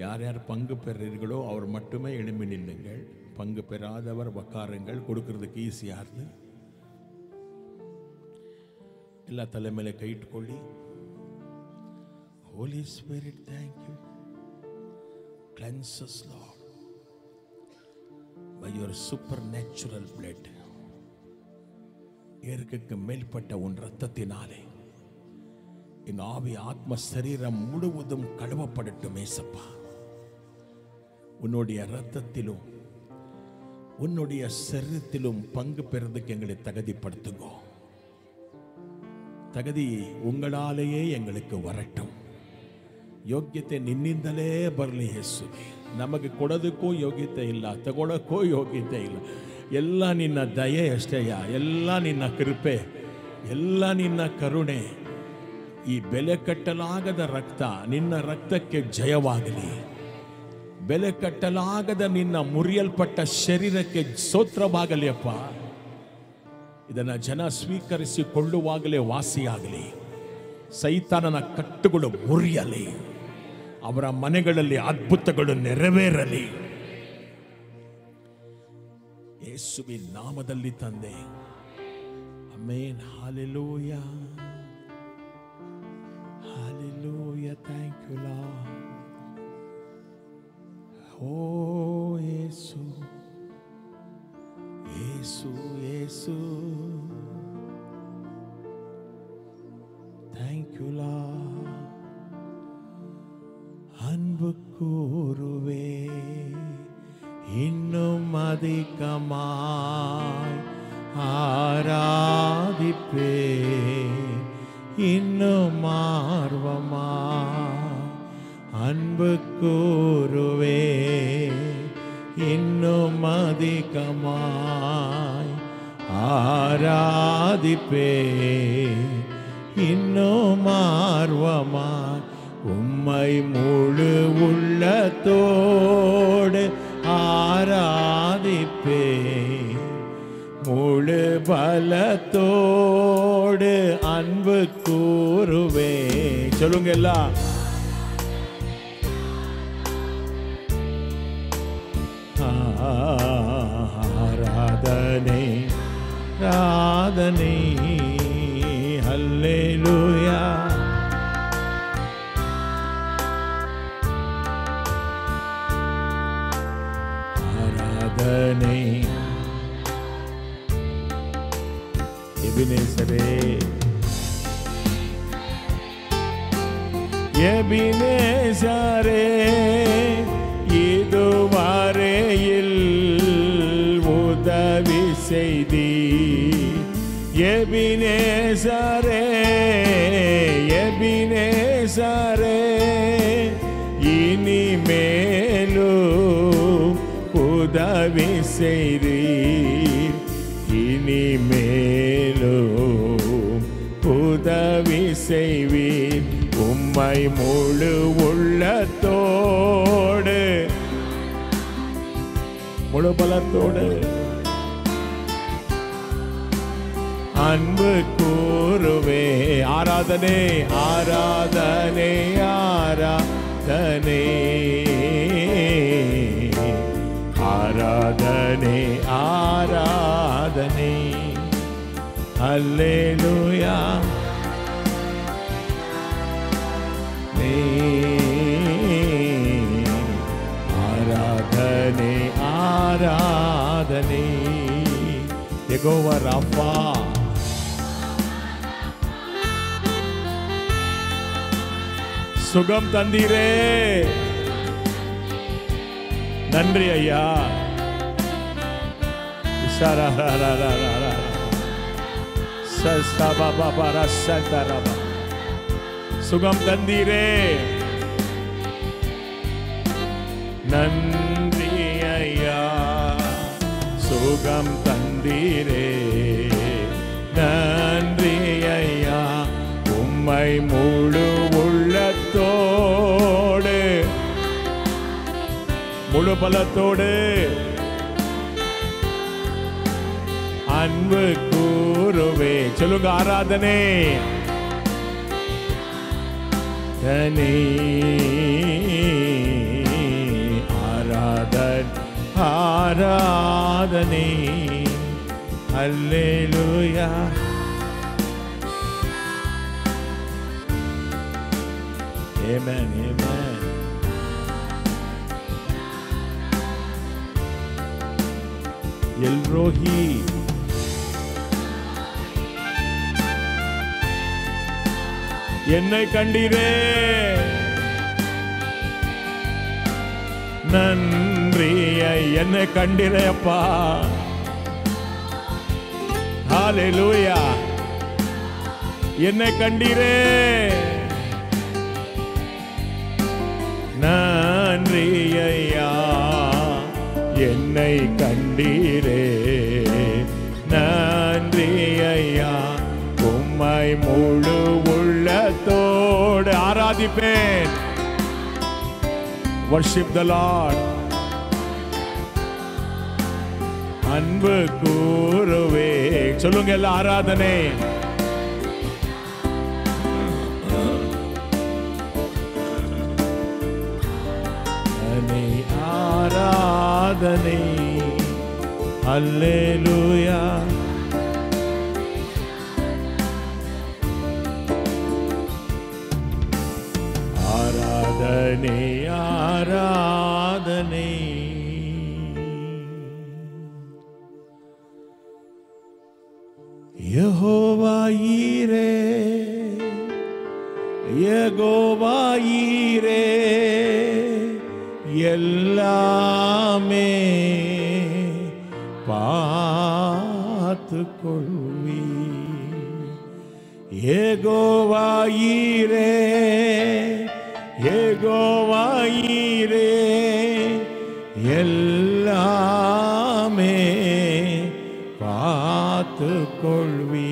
யார் பங்கு பெறீர்களோ அவர் மட்டுமே எழும்பி நில்லுங்கள். பங்கு பெறாதவர் உட்காருங்கள். கொடுக்கறதுக்கு ஈஸியாக இருந்து ಎಲ್ಲ ತಲೆ ಮೇಲೆ ಕೈ ಇಟ್ಕೊಳ್ಳಿ. Holy Spirit, thank you. Cleanse us, Lord, by your supernatural blood. இயற்கைக்கு மேல்பட்ட உன் இரத்தத்தினாலே என் ஆவி ஆத்ம சரீரம் முழுவதும் கழுவப்படட்டும் ஏசப்பா. உன்னுடைய இரத்தத்திலும் உன்னுடைய சரீரத்திலும் பங்கு பெறதுக்கு எங்களை தகுதிப்படுத்துங்க. தகுதி உங்களாலேயே எங்களுக்கு வரட்டும். ಯೋಗ್ಯತೆ ನಿನ್ನಿಂದಲೇ ಬರಲಿ ಯೇಸುವೆ. ನಮಗೆ ಕೊಡೋದಕ್ಕೂ ಯೋಗ್ಯತೆ ಇಲ್ಲ, ತಗೊಳ್ಳೋಕ್ಕೂ ಯೋಗ್ಯತೆ ಇಲ್ಲ. ಎಲ್ಲ ನಿನ್ನ ದಯೆ ಅಷ್ಟೇಯ, ಎಲ್ಲ ನಿನ್ನ ಕೃಪೆ, ಎಲ್ಲ ನಿನ್ನ ಕರುಣೆ. ಈ ಬೆಲೆ ಕಟ್ಟಲಾಗದ ರಕ್ತ, ನಿನ್ನ ರಕ್ತಕ್ಕೆ ಜಯವಾಗಲಿ. ಬೆಲೆ ಕಟ್ಟಲಾಗದ ನಿನ್ನ ಮುರಿಯಲ್ಪಟ್ಟ ಶರೀರಕ್ಕೆ ಸ್ತೋತ್ರವಾಗಲಿ ಅಪ್ಪ. ಇದನ್ನು ಜನ ಸ್ವೀಕರಿಸಿಕೊಳ್ಳುವಾಗಲೇ ವಾಸಿಯಾಗಲಿ. ಸೈತಾನನ ಕಟ್ಟುಗಳು ಮುರಿಯಲಿ. ಅವರ ಮನೆಗಳಲ್ಲಿ ಅದ್ಭುತಗಳು ನೆರವೇರಲಿ. ಯೇಸುವಿನ ನಾಮದಲ್ಲಿ ತಂದೆ, amen. Hallelujah, hallelujah. Thank you Lord. ಓ Yesu, Yesu, Yesu. Thank you Lord. அன்பு கூறுவே இன்னும் அதிகமாய் ஆராதிப்பே இன்னும் ஆர்வமாய். அன்பு கூறுவே இன்னும் அதிகமாய் ஆராதிப்பே இன்னும் ஆர்வமாய். உம்மை முழு உள்ளத்தோடு ஆராதிப்பே, முழு பலத்தோடு அன்பு கூறுவே. சொல்லுங்க எல்லாம். ஆராதனை, ஆராதனை. ஹல்லேலூயா. ஆராதனை. எபினேசரே, எபினேசரே, இதுவரையில் உதவி செய்தி. எபினேசரே, எபினேசரே, இனிமேலும் உதவி செய்தீர். இனிமேலும் உதவி செய்வீர். உம்மை முழு உள்ளத்தோடு, முழு பலத்தோடு அன்பு கூறுவே. ஆராதனை, ஆராதனை, ஆராதனை, ஆராதனை, ஆராதனை. அல்லேலூயா. ಯೆಹೋವಾ ರಾಫಾ. சுகம் தந்தீரே, நன்றி ஐயா. சுகம் தந்தீரே, நன்றி ஐயா. சுகம் தந்தீரே, நன்றி ஐயா. உம்மை முழு உள்ளத்தோடு முழு பலத்தோடு அன்பு கூறுவே. சொல்லுங்க, ஆராதனை தனி ஆராதன் ஆராதனை. அல்லேலூயா. Amen, amen. எல்ரோஹி, என்னை கண்டீரே, நன்றி. என்னை கண்டீரே அப்பா. ஹல்லேலூயா. என்னை கண்டீரே, நன்றி ஐயா. என்னை கண்டீரே, நன்றி ஐயா. உம்மை முழு உள்ளத்தோடு ஆராதிப்பேன். worship the Lord. அன்பு கூறுவே. சொல்லுங்க எல்லாம், ஆராதனை ஆராதனை. அல்லேலூயா. ஆராதனை ஆராதனை. யெகோவா ஈரே, யெகோவா ஈரே, எல்லாமே பார்த்து கொள்வி. யெகோவா ஈரே, யெகோவா ஈரே, எல்லாமே பார்த்து கொள்வி.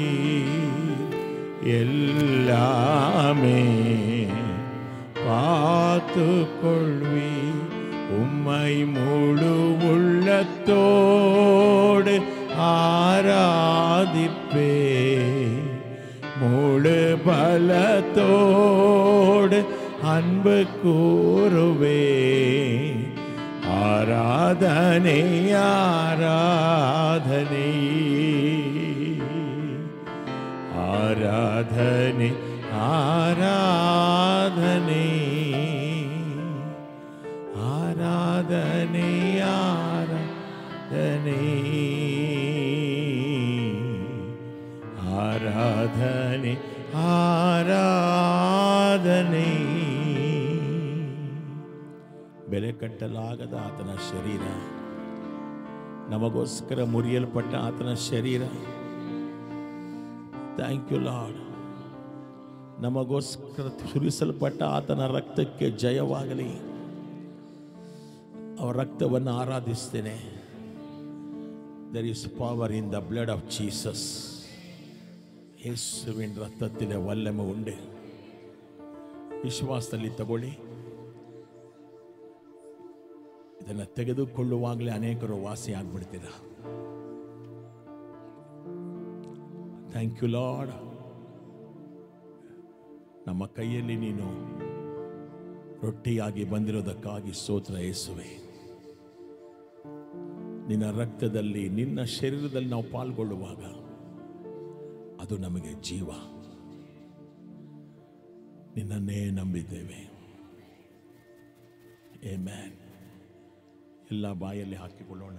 எல்லாமே பார்த்து கொள்வி. உம்மை முழு உள்ளத்தோடு ஆராதிப்பே, முழு பலத்தோடு அன்பு கூறுவே. ஆராதனை ஆராதனை ஆராதனை ஆராதனை ஆராதனை ஆராதனை ஆராதனை ಆರಾಧನೆ. ಬೆಲೆ ಕಟ್ಟಲಾಗದ ಆತನ ಶರೀರ, ನಮಗೋಸ್ಕರ ಮುರಿಯಲ್ಪಟ್ಟ ಆತನ ಶರೀರ. Thank you Lord. ನಮಗೋಸ್ಕರ ಸುರಿಸಲ್ಪಟ್ಟ ಆತನ ರಕ್ತಕ್ಕೆ ಜಯವಾಗಲಿ. ಅವರ ರಕ್ತವನ್ನು ಆರಾಧಿಸ್ತೇನೆ. There is power in the blood of Jesus. ಯೇಸುವಿನ ರಕ್ತದಲ್ಲಿ ವಲ್ಲಮೆ ಉಂಟು. ವಿಶ್ವಾಸದಲ್ಲಿ ತಗೊಳ್ಳಿ. ಇದನ್ನು ತೆಗೆದುಕೊಳ್ಳುವಾಗಲೇ ಅನೇಕರು ವಾಸಿ ಆಗ್ಬಿಡ್ತೀರ. Thank you lord. ನಮ್ಮ ಕೈಯಲ್ಲಿ ನೀನು ರೊಟ್ಟಿಯಾಗಿ ಬಂದಿರೋದಕ್ಕಾಗಿ ಸ್ತೋತ್ರ ಯೇಸುವೆ. ನಿನ್ನ ರಕ್ತದಲ್ಲಿ, ನಿನ್ನ ಶರೀರದಲ್ಲಿ ನಾವು ಪಾಲ್ಗೊಳ್ಳುವಾಗ ಅದು ನಮಗೆ ಜೀವ. ನಿನ್ನನ್ನೇ ನಂಬಿದ್ದೇವೆ. ಆಮೆನ್. ಎಲ್ಲ ಬಾಯಲ್ಲಿ ಹಾಕಿಕೊಳ್ಳೋಣ.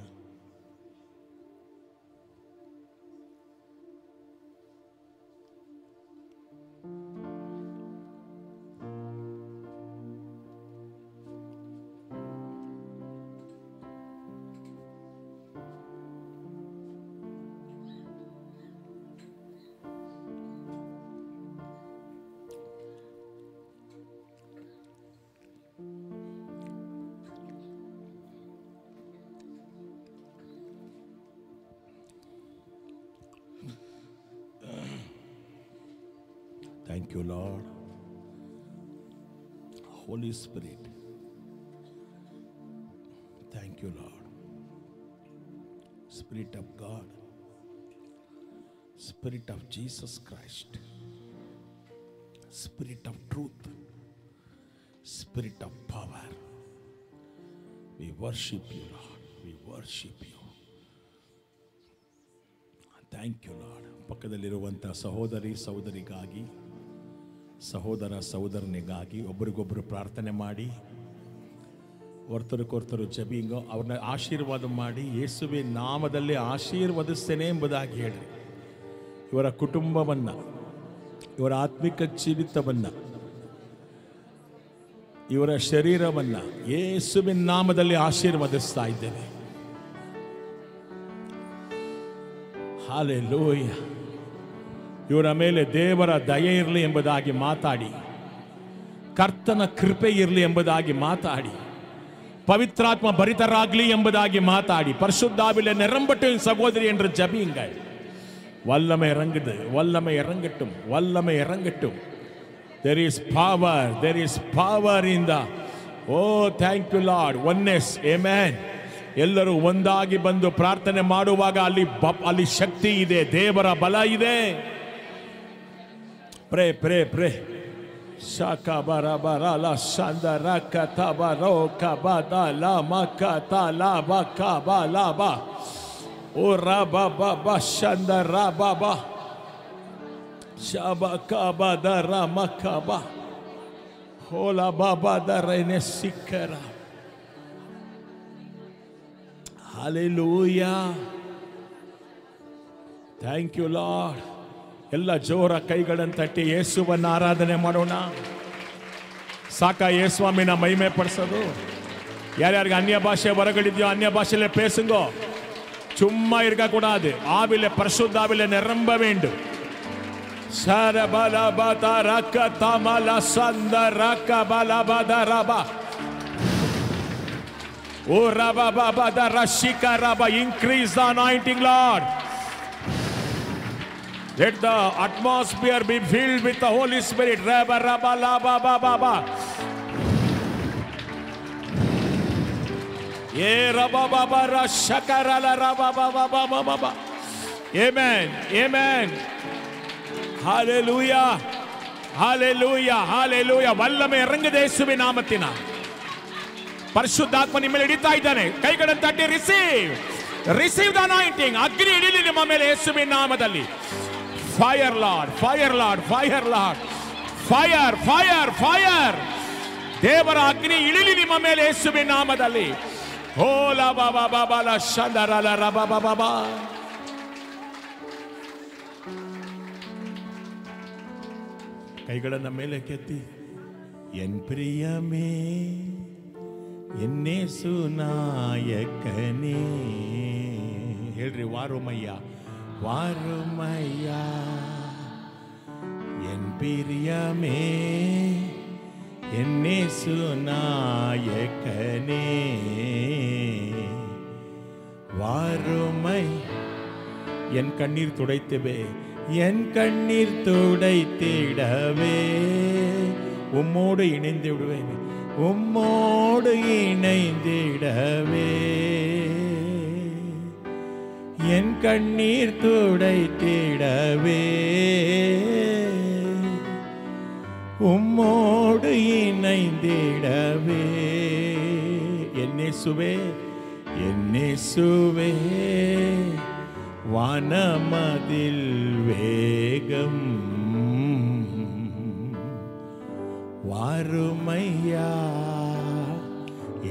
Thank you, Lord. Holy Spirit. Thank you, Lord. Spirit of God. Spirit of Jesus Christ. Spirit of truth. Spirit of power. We worship you, Lord. We worship you. Thank you, Lord. ಪಕ್ಕದಲ್ಲಿರುವಂಥ ಸಹೋದರಿ ಸಹೋದರಿಗಾಗಿ, ಸಹೋದರ ಸಹೋದರನಿಗಾಗಿ ಒಬ್ಬರಿಗೊಬ್ಬರು ಪ್ರಾರ್ಥನೆ ಮಾಡಿ, ಒರ್ತರಿಗೊರ್ತರು ಜಬಿಂಗೋ ಅವ್ರನ್ನ ಆಶೀರ್ವಾದ ಮಾಡಿ, ಯೇಸುವಿನ ನಾಮದಲ್ಲಿ ಆಶೀರ್ವದಿಸ್ತೇನೆ ಎಂಬುದಾಗಿ ಹೇಳ್ರಿ. ಇವರ ಕುಟುಂಬವನ್ನು, ಇವರ ಆತ್ಮಿಕ ಜೀವಿತವನ್ನು, ಇವರ ಶರೀರವನ್ನು ಯೇಸುವಿನ ನಾಮದಲ್ಲಿ ಆಶೀರ್ವದಿಸ್ತಾ ಇದ್ದೇವೆ. ಹಾಲೆಲೂಯ. ಇವರ ಮೇಲೆ ದೇವರ ದಯೆ ಇರಲಿ ಎಂಬುದಾಗಿ ಮಾತಾಡಿ, ಕರ್ತನ ಕೃಪೆ ಇರಲಿ ಎಂಬುದಾಗಿ ಮಾತಾಡಿ, ಪವಿತ್ರಾತ್ಮ ಭರಿತರಾಗಲಿ ಎಂಬುದಾಗಿ ಮಾತಾಡಿ, பரிசுத்தாவிலே நிரம்பட்டும் சகோதரி என்று ஜெபியுங்கள். வல்லமை இறங்குது, வல்லமை இறங்கட்டும், வல்லமை இறங்கட்டும். There is power, there is power in the, oh thank you Lord, oneness, amen. ಎಲ್ಲರೂ ಒಂದಾಗಿ ಬಂದು ಪ್ರಾರ್ಥನೆ ಮಾಡುವಾಗ ಅಲ್ಲಿ ಶಕ್ತಿ ಇದೆ, ದೇವರ ಬಲ ಇದೆ. ಪ್ರೇ ಪ್ರೇ ಪ್ರೇ ಶಾಕ ಬರ ಬರ ಲ ಶಾಂದ ರಕ ತಬ ರೋ ಕಬ ದ ಲ ಮಕ ತ ಲ ಬ ಕ ಬ ಲ ಬ ಓ ರ ಬ ಬ ಬ ಶಾಂದ ರ ಬ ಬ ಶಬ ಕ ಬ ದ ರ ಮ ಕ ಬ ಹೋ ಲ ಬ ಬ ದ ರ ನೆ ಸಿಕ್ಕರ. Hallelujah. Thank you, Lord. ಎಲ್ಲ ಜೋರ ಕೈಗಳನ್ನು ತಟ್ಟಿ ಯೇಸುವನ್ನು ಆರಾಧನೆ ಮಾಡೋಣ. ಸಾಕ ಯೇಸುವಾಮಿನ ಮಹಿಮೆ ಪಡಿಸೋದು. ಯಾರ್ಯಾರಿಗೆ ಅನ್ಯ ಭಾಷೆ ಹೊರಗಡಿದೆಯೋ ಅನ್ಯ ಭಾಷೆಯಲ್ಲೇ பேசுங்கோ. சும்மா இருக்க கூடாது. ஆவிலே பரிசுத்த ஆவிலே நிரம்ப வேண்டும். சரபலபத ரக்கதமல சந்தரகபலபதரப Oh Rabba Baba da Rashika Rabba, increase the anointing, Lord. Let the atmosphere be filled with the Holy Spirit. Rabba Rabba Rabba Baba Baba. Ye Rabba Baba Rashaka Rabba Baba Baba Baba. Amen. Amen. Hallelujah. Hallelujah. Hallelujah. ವಲ್ಲಮೆ ಇರಂಗದೆ ಯೇಸುವಿನ ನಾಮತ್ತಿನ ಪರಿಶುದ್ಧಾತ್ಮ ನಿಮ್ಮ ಮೇಲೆ ಹಿಡಿತಾ ಇದ್ದಾನೆ. ಕೈಗಳನ್ನು ತಟ್ಟಿ receive the anointing. ಅಗ್ನಿ ಇಡೀಲಿ ನಿಮ್ಮ ಮೇಲೆ ಯೇಸುವಿನ ನಾಮದಲ್ಲಿ. Fire lord, fire lord, fire lord, fire fire fire. ದೇವರ ಅಗ್ನಿ ಇಳಿಲಿ ನಿಮ್ಮ ಮೇಲೆ ಯೇಸುವಿನ ನಾಮದಲ್ಲಿ. ಓ ಲಾ ಬಾಬಾ ಬಾಬಾ ಲಾ ಶಂದರ ಲಾ ರಬಾ ಬಾಬಾ ಬಾ. ಕೈಗಳನ್ನು ಮೇಲೆ ಕೆತ್ತಿ. ಎನ್ ಪ್ರಿಯಮೇ ಎನ್ನೇಸು ನಾಯಕನೇ ಹೇಳ್ರಿ. ವಾರುಮಯ್ಯ ವಾರುಮಯ್ಯ ಎನ್ ಪ್ರಿಯಮೇ ಎನ್ನೇಸು ನಾಯಕನೇ வாருமை. என் கண்ணீர் துடைத்தவே, என் கண்ணீர் துடைத்திடவே உம்மோடு இணைந்து விடுவேன், உம்மோடு இணைந்திடவே. என் கண்ணீர் துடைத்திடவே உம்மோடு இணைந்திடவே. என்னேசுவே என்னேசுவே வானமதில் வேகம் வாருமையா.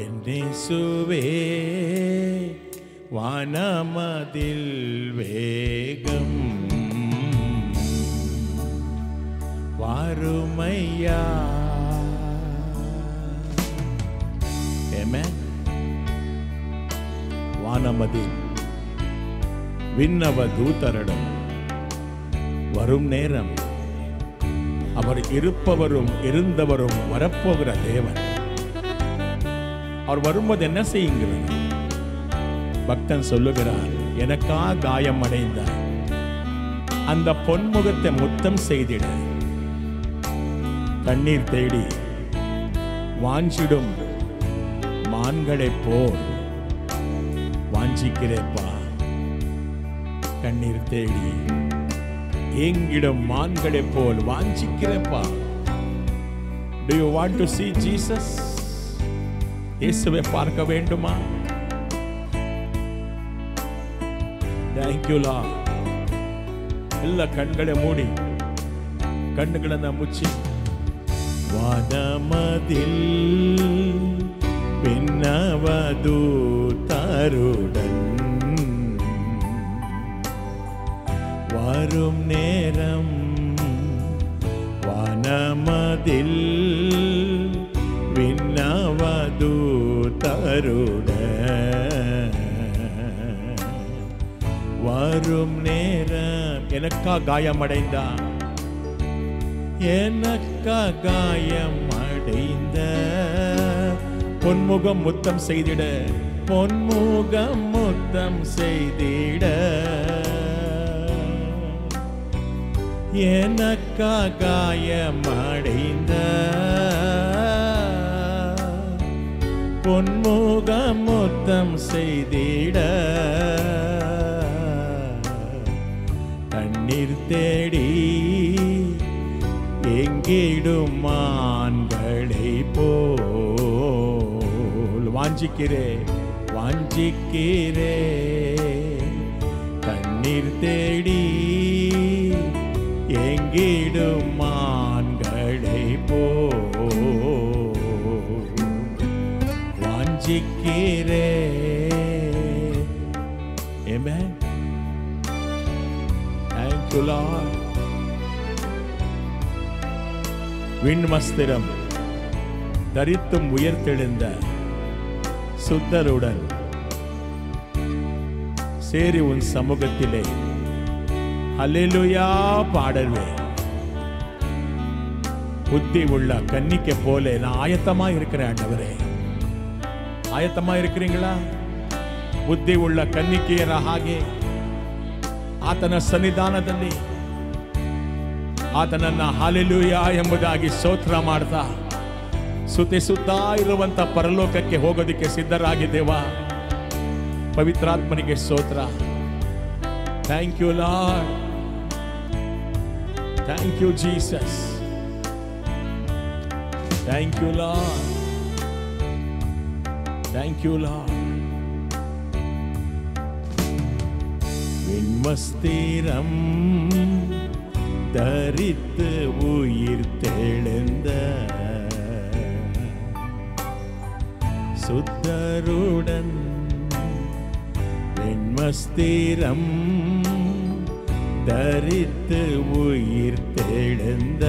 என்னேசுவே வானமதில் வேகம் வாருமையா. Amen. வானமதில் விண்ணவ தூதரிடம் வரும் நேரம் அவர் இருப்பவரும் இருந்தவரும் வரப்போகிற தேவன். அவர் வரும்போது என்ன செய்யுங்கிறார்? பக்தன் சொல்லுகிறார், எனக்கா காயம் அடைந்தார், அந்த பொன்முகத்தை முத்தம் செய்திட தண்ணீர் தேடி வாஞ்சிடும் மான்களைப் போல் வாஞ்சிக்கிறேப்பா. கண்ணீர் தேடி ஏங்கிடும் மான்களைப் போல் வாஞ்சிக்கிறேப்பா. Do you want to see Jesus? இயேசுவை பார்க்க வேண்டுமா? Thank you Lord. ಎಲ್ಲ ಕಣ್ಗಳೇ ಮೂಡಿ ಕಣ್ಣುಗಳನ್ನ ಮುಚ್ಚಿ വാനമതിൽ പിന്നവദൂതരുടൻ വരും നേരം വാനമതിൽ പിന്നവദൂതരുടൻ வரும் நேரம் எனக்கா காயமடைந்த பொன்முகம் முத்தம் செய்திட பொன்முகம் முத்தம் செய்திட எனக்கா காயமடைந்த பொன்முகம் முத்தம் செய்திட தண்ணீர் தேடி எங்கிடும் மான்களை போல் வாஞ்சிக்கிறே தண்ணீர் தேடி எங்கிடும் மான்களை போல் வாஞ்சிக்கிறே. Amen. Thank you Lord. விண்மஸ்திரம் தரித்தும் உயர்த்தெழுந்த சுத்தருடன் சேரி உன் சமூகத்திலே அல்லேலூயா பாடவே. புத்தி உள்ள கன்னிக்கை போல நான் ஆயத்தமா இருக்கிறேன் ஆண்டவரே. ಆಯತ್ತಮ್ಮ ಇರುತ್ತೀರಾ? ಬುದ್ಧಿ ಉಳ್ಳ ಕನ್ನಿಕೆಯರ ಹಾಗೆ ಆತನ ಸನ್ನಿಧಾನದಲ್ಲಿ ಆತನನ್ನ ಹಲ್ಲೆಲೂಯಾ ಎಂಬುದಾಗಿ ಸ್ತೋತ್ರ ಮಾಡ್ತಾ ಸ್ತುತಿಸುತ್ತಾ ಇರುವಂತ ಪರಲೋಕಕ್ಕೆ ಹೋಗೋದಕ್ಕೆ ಸಿದ್ಧರಾಗಿದ್ದೇವಾ? ಪವಿತ್ರಾತ್ಮನಿಗೆ ಸ್ತೋತ್ರ. Thank you Lord. Thank you Jesus. Thank you Lord. Thank you Lord. விண்மஸ்திரம் தரித்து உயிர் தெழுந்த சுத்தருடன் விண்மஸ்திரம் தரித்து உயிர் தெழுந்த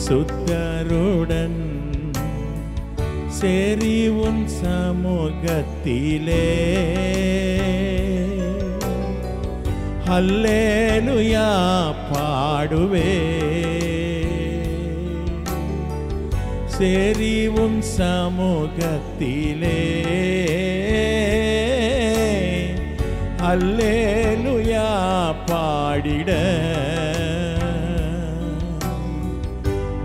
சுத்தருடன் சேரி உன் சமூகத்திலே ஹல்லேலூயா பாடுவே. சேரி உன் சமூகத்திலே ஹல்லேலூயா பாடிட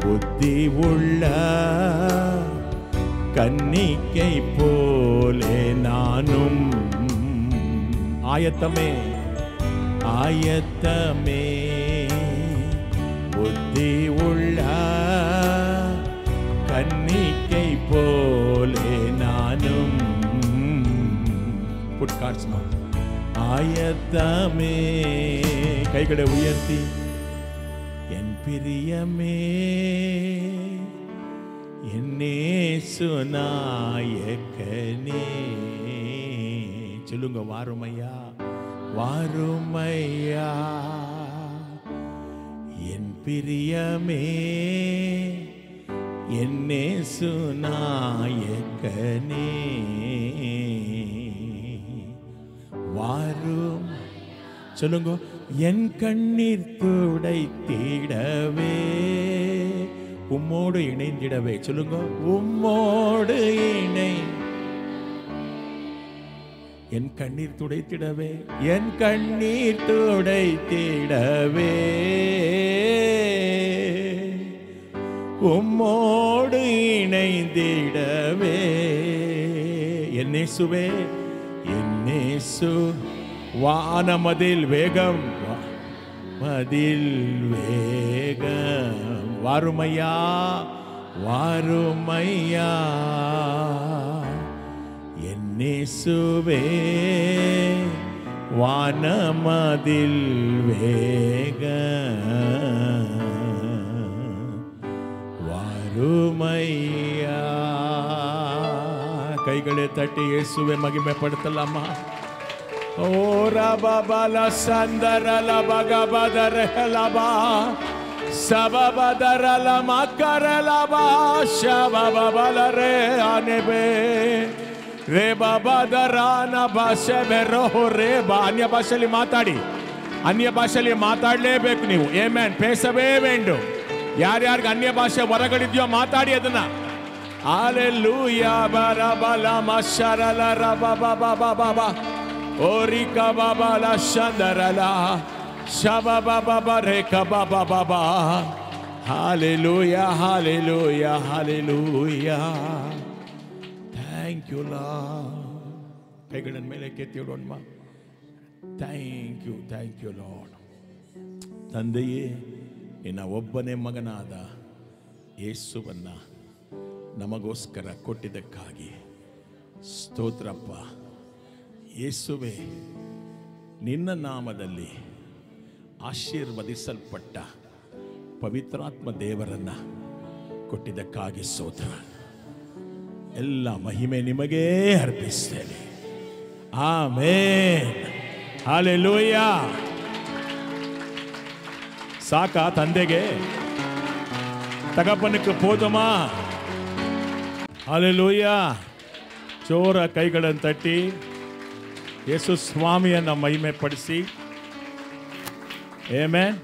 புத்தி உள்ள கன்னிக்கை போலே நானும் ஆயத்தமே ஆயத்தமே. புத்தி உள்ள கன்னிக்கை போலே நானும் புட்காட்ஸ்மா ஆயத்தமே. கைகளை உயர்த்தி என் பிரியமே என்னேசு நாயகனே சொல்லுங்க. வாருமையா வாருமையா என் பிரியமே என்னேசு நாயகனே வாரும் சொல்லுங்க. என் கண்ணீர் துடைத்திடவே உம்மோடு இணைந்திடவே சொல்லுங்க. உம்மோடு இணை என் கண்ணீர் துடைத்திடவே என் கண்ணீர் துடைத்திடவே உம்மோடு இணைந்திடவே. என்னேசுவே என்னேசு வானமதில் வேகம் மதில் வேகம் வாருமையா வாருமையா என்னேசுவே வானமதில் வேகம் வாருமையா. கைகளை தட்டி இயேசுவை மகிமைப்படுத்தலாமா? ஓ ரபபல சந்தரல பகபதரலபா சபபதரல மக்கரலபா ஷபபலரே அனபே ರೇ ಬಾಬಾದರಾನ ಭಾಷೆ ಬೆರೋಹೋ ರೇ ಬಾ. ಅನ್ಯ ಭಾಷೆಯಲ್ಲಿ ಮಾತಾಡಿ, ಅನ್ಯ ಭಾಷೆಯಲ್ಲಿ ಮಾತಾಡಲೇಬೇಕು ನೀವು. ಏಮೇನ್ ಪೇಸವೇ ವೇಂಡು. ಯಾರ್ಯಾರಿಗೆ ಅನ್ಯ ಭಾಷೆ ಹೊರಗಡಿದ್ಯೋ ಮಾತಾಡಿ ಅದನ್ನ. ಹಲ್ಲೆಲೂಯಾ ಬರಬಲ ಮಶರಲ ರಬಬಬಬಬ ಓರಿಕ ಬಬಲ ಶಂದರಲ ಶಬಬಬಬ ರೇಕ ಬಬಬಬ. Hallelujah hallelujah hallelujah. Thank you Lord. ಕೈಗಳನ್ನು ಮೇಲೆ ಕೆತ್ತಿ ಇಡೋಣ. Thank you Lord. ತಂದೆಯೇ, ನಿನ್ನ ಒಬ್ಬನೇ ಮಗನಾದ ಯೇಸುವನ್ನ ನಮಗೋಸ್ಕರ ಕೊಟ್ಟಿದ್ದಕ್ಕಾಗಿ ಸ್ತೋತ್ರಪ್ಪ. ಯೇಸುವೆ, ನಿನ್ನ ನಾಮದಲ್ಲಿ ಆಶೀರ್ವದಿಸಲ್ಪಟ್ಟ ಪವಿತ್ರಾತ್ಮ ದೇವರನ್ನ ಕೊಟ್ಟಿದ್ದಕ್ಕಾಗಿ ಸ್ತೋತ್ರ. ಎಲ್ಲ ಮಹಿಮೆ ನಿಮಗೇ ಅರ್ಪಿಸ್ತೇನೆ. ಆಮೆನ್. ಹಲ್ಲೆಲೂಯಾ. ಸಾಕಾ ತಂದೆಗೆ? ತಗಪ್ಪನಕ್ಕೆ ಪೋದಮಾ? ಹಲ್ಲೆಲೂಯಾ. ಚೋರ ಕೈಗಳನ್ನು ತಟ್ಟಿ ಯೇಸು ಸ್ವಾಮಿಯನ್ನು ಮಹಿಮೆ ಪಡಿಸಿ. Amen.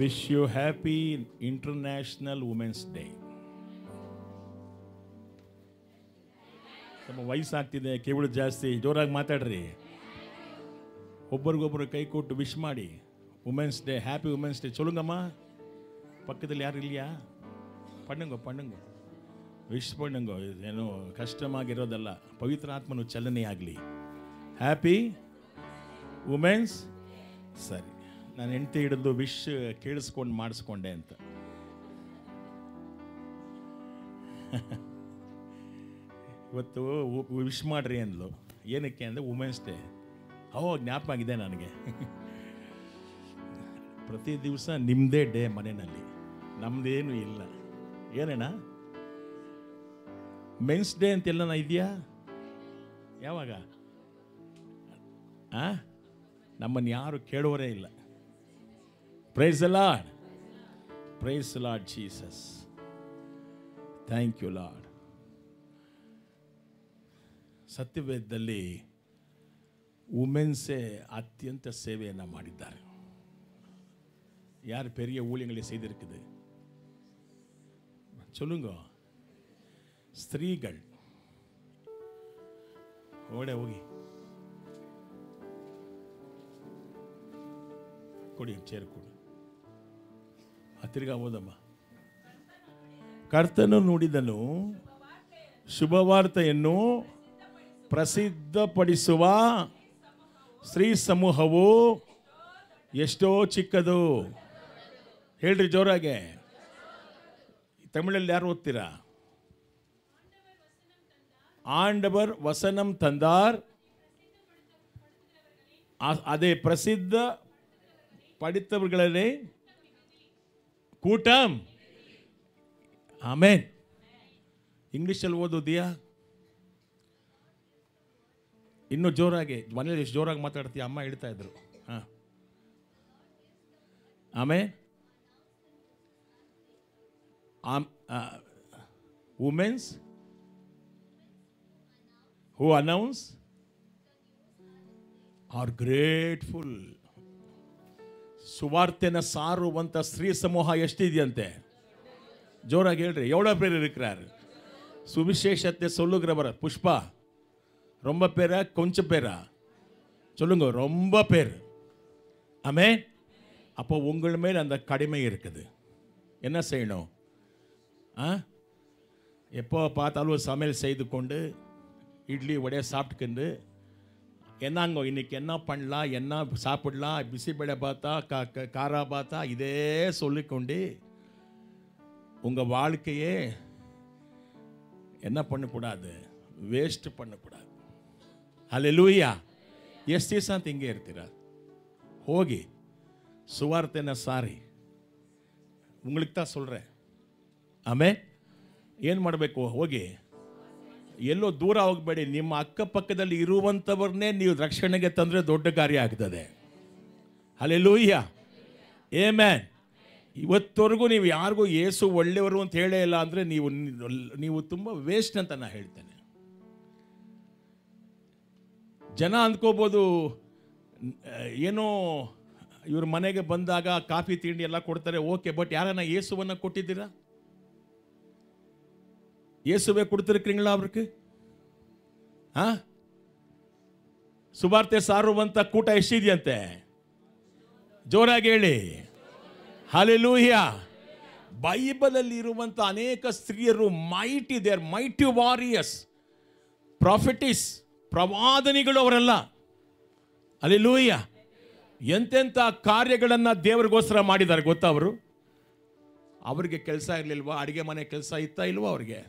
Wish you happy international women's day. ನಮ್ಮ ವಯಸ್ಸಾಗ್ತಿದೆ, ಕಿವಿಳು ಜಾಸ್ತಿ, ಜೋರಾಗಿ ಮಾತಾಡ್ರಿ. ಒಬ್ಬರಿಗೊಬ್ಬರು ಕೈ ಕೊಟ್ಟು ವಿಶ್ ಮಾಡಿ. Women's day, happy women's day. ಚೊಲುಂಗಮ್ಮ, ಪಕ್ಕದಲ್ಲಿ ಯಾರು ಇಲ್ಲಿಯಾ? ಪಣ್ಣಂಗೋ ವಿಶ್ ಪಣ್ಣಂಗೋ. ಏನು ಕಷ್ಟವಾಗಿರೋದಲ್ಲ, ಪವಿತ್ರ ಆತ್ಮನು ಚಲನೆಯಾಗಲಿ. Happy women's. ಸರಿ, ನಾನು ಹೆಂಡತಿ ಹಿಡಿದು ವಿಶ್ ಕೇಳಿಸ್ಕೊಂಡು ಮಾಡಿಸ್ಕೊಂಡೆ ಅಂತ. ಇವತ್ತು ವಿಶ್ ಮಾಡ್ರಿ ಅಂದ್ಲು. ಏನಕ್ಕೆ ಅಂದರೆ ವುಮೆನ್ಸ್ ಡೇ. ಜ್ಞಾಪಕ ಆಗಿದೆ ನನಗೆ. ಪ್ರತಿ ದಿವಸ ನಿಮ್ಮದೇ ಡೇ ಮನೆಯಲ್ಲಿ, ನಮ್ಮದೇನು ಇಲ್ಲ. ಏನೇನಾ ಮೆನ್ಸ್ ಡೇ ಅಂತೆಲ್ಲ ಇದೆಯಾ? ಯಾವಾಗ? ನಮ್ಮನ್ನು ಯಾರು ಕೇಳೋರೇ ಇಲ್ಲ. Praise the Lord, praise the Lord Jesus. Thank you Lord. ಸತ್ಯವೇದದಲ್ಲಿ ವುಮೆನ್ಸೇ ಅತ್ಯಂತ ಸೇವೆಯನ್ನು ಮಾಡಿದ್ದಾರೆ. யார் பெரிய ஊழியங்களை செய்திருக்குது? சொல்லுங்க. ஸ்திரீகள். ஓட ಹೋಗಿ ಕೊಡಿ, ಚೇರ್ ಕೊಡಿ. ತಿರ್ಗಾ ಓದಮ್ಮ. ಕರ್ತನು ನುಡಿದನು, ಶುಭವಾರ್ತೆಯನ್ನು ಪ್ರಸಿದ್ಧಪಡಿಸುವ ಸ್ತ್ರೀ ಸಮೂಹವು ಎಷ್ಟೋ ಚಿಕ್ಕದು. ಹೇಳ್ರಿ ಜೋರಾಗೆ. ತಮಿಳಲ್ಲಿ ಯಾರು ಓದ್ತೀರಾ? ಆಂಡವರ್ ವಸನಂ ತಂದಾರ್. ಅದೇ ಪ್ರಸಿದ್ಧ ಪಡಿತವர்களே ಕೂಟಂ. ಆಮೇನ್. ಇಂಗ್ಲೀಷಲ್ಲಿ ಓದೋದಿಯಾ? ಇನ್ನೂ ಜೋರಾಗಿ. ಮನೇಲಿ ಎಷ್ಟು ಜೋರಾಗಿ ಮಾತಾಡ್ತೀಯ? ಅಮ್ಮ ಹೇಳ್ತಾ ಇದ್ರು. Amen. Women's who announce are grateful. ಸುವಾರ್ತೆನ ಸಾರುವಂತ ಸ್ತ್ರೀ ಸಮೂಹ ಎಷ್ಟಿದೆಯಂತೆ? ಜೋರಾಗಿ ಹೇಳ್ರಿ. ಎವಡೋ ಪೇರು இருக்கிறார்? சுவிசேஷத்தை சொல்லுகிறவர். புஷ்பா, ரொம்ப பேரா கொஞ்சம் பேரா? சொல்லுங்க. ரொம்ப பேர். ஆமென். அப்போ உங்கள் மேல் அந்த கடமை இருக்குது. என்ன செய்யணும்? எப்போ பார்த்தாலும் சமையல் செய்து கொண்டு இட்லி வடையை சாப்பிட்டுக்கிண்டு என்னங்கோ இன்னைக்கு என்ன பண்ணலாம், என்ன சாப்பிடலாம், பிசிபேடை பார்த்தா காரா பார்த்தா இதே சொல்லிக்கொண்டு உங்கள் வாழ்க்கையே என்ன பண்ணக்கூடாது, ವೇಸ್ಟ್ பண்ணக்கூடாது. ಹಲ್ಲೆಲೂಯಾ. ಎಷ್ಟು ದಿವಸ ಅಂತ ಹಿಂಗೆ ಇರ್ತೀರ? ಹೋಗಿ ಸುವಾರ್ತೆನ ಸಾರಿ. உங்களுக்கு தான் சொல்கிறேன். ಆಮೇಲೆ ಏನು ಮಾಡಬೇಕು? ಹೋಗಿ ಎಲ್ಲೋ ದೂರ ಹೋಗಬೇಡಿ. ನಿಮ್ಮ ಅಕ್ಕಪಕ್ಕದಲ್ಲಿ ಇರುವಂಥವ್ರನ್ನೇ ನೀವು ರಕ್ಷಣೆಗೆ ತಂದರೆ ದೊಡ್ಡ ಕಾರ್ಯ ಆಗ್ತದೆ. ಹಲ್ಲೆಲೂಯಾ. ಆಮೆನ್. ಇವತ್ತವರೆಗೂ ನೀವು ಯಾರಿಗೂ ಯೇಸು ಒಳ್ಳೆಯವರು ಅಂತ ಹೇಳೇ ಇಲ್ಲ ಅಂದರೆ ನೀವು ತುಂಬ ವೇಸ್ಟ್ ಅಂತ ನಾನು ಹೇಳ್ತೇನೆ. ಜನ ಅಂದ್ಕೋಬೋದು ಏನೋ ಇವ್ರ ಮನೆಗೆ ಬಂದಾಗ ಕಾಫಿ ತಿಂಡಿ ಎಲ್ಲ ಕೊಡ್ತಾರೆ, ಓಕೆ. ಬಟ್ ಯಾರನ್ನ ಯೇಸುವನ್ನು ಕೊಟ್ಟಿದ್ದೀರಾ? இயேசுவே கொடுத்திருக்கிறீங்களா அவருக்கு? ಸುವಾರ್ತೆ ಸಾರುವಂತ ಕೂಟ ಎಷ್ಟಿದೆಯಂತೆ? ಜೋರಾಗಿ ಹೇಳಿ ಹಲ್ಲೆಲೂಯಾ. ಬೈಬಲಲ್ಲಿ ಇರುವಂತ ಅನೇಕ ಸ್ತ್ರೀಯರು ಮೈಟಿ ವಾರಿಯರ್ಸ್, ಪ್ರಾಫಿಟಿಸ್, ಪ್ರವಾದನಿಗಳು ಅವರೆಲ್ಲ. ಹಲ್ಲೆಲೂಯಾ. ಎಂತೆಂಥ ಕಾರ್ಯಗಳನ್ನು ದೇವರಿಗೋಸ್ಕರ ಮಾಡಿದ್ದಾರೆ ಗೊತ್ತಾ? ಅವರಿಗೆ ಕೆಲಸ ಇರಲಿಲ್ವಾ? ಅಡುಗೆ ಮನೆ ಕೆಲಸ ಇತ್ತಾ ಇಲ್ವಾ? ಅವ್ರಿಗೆ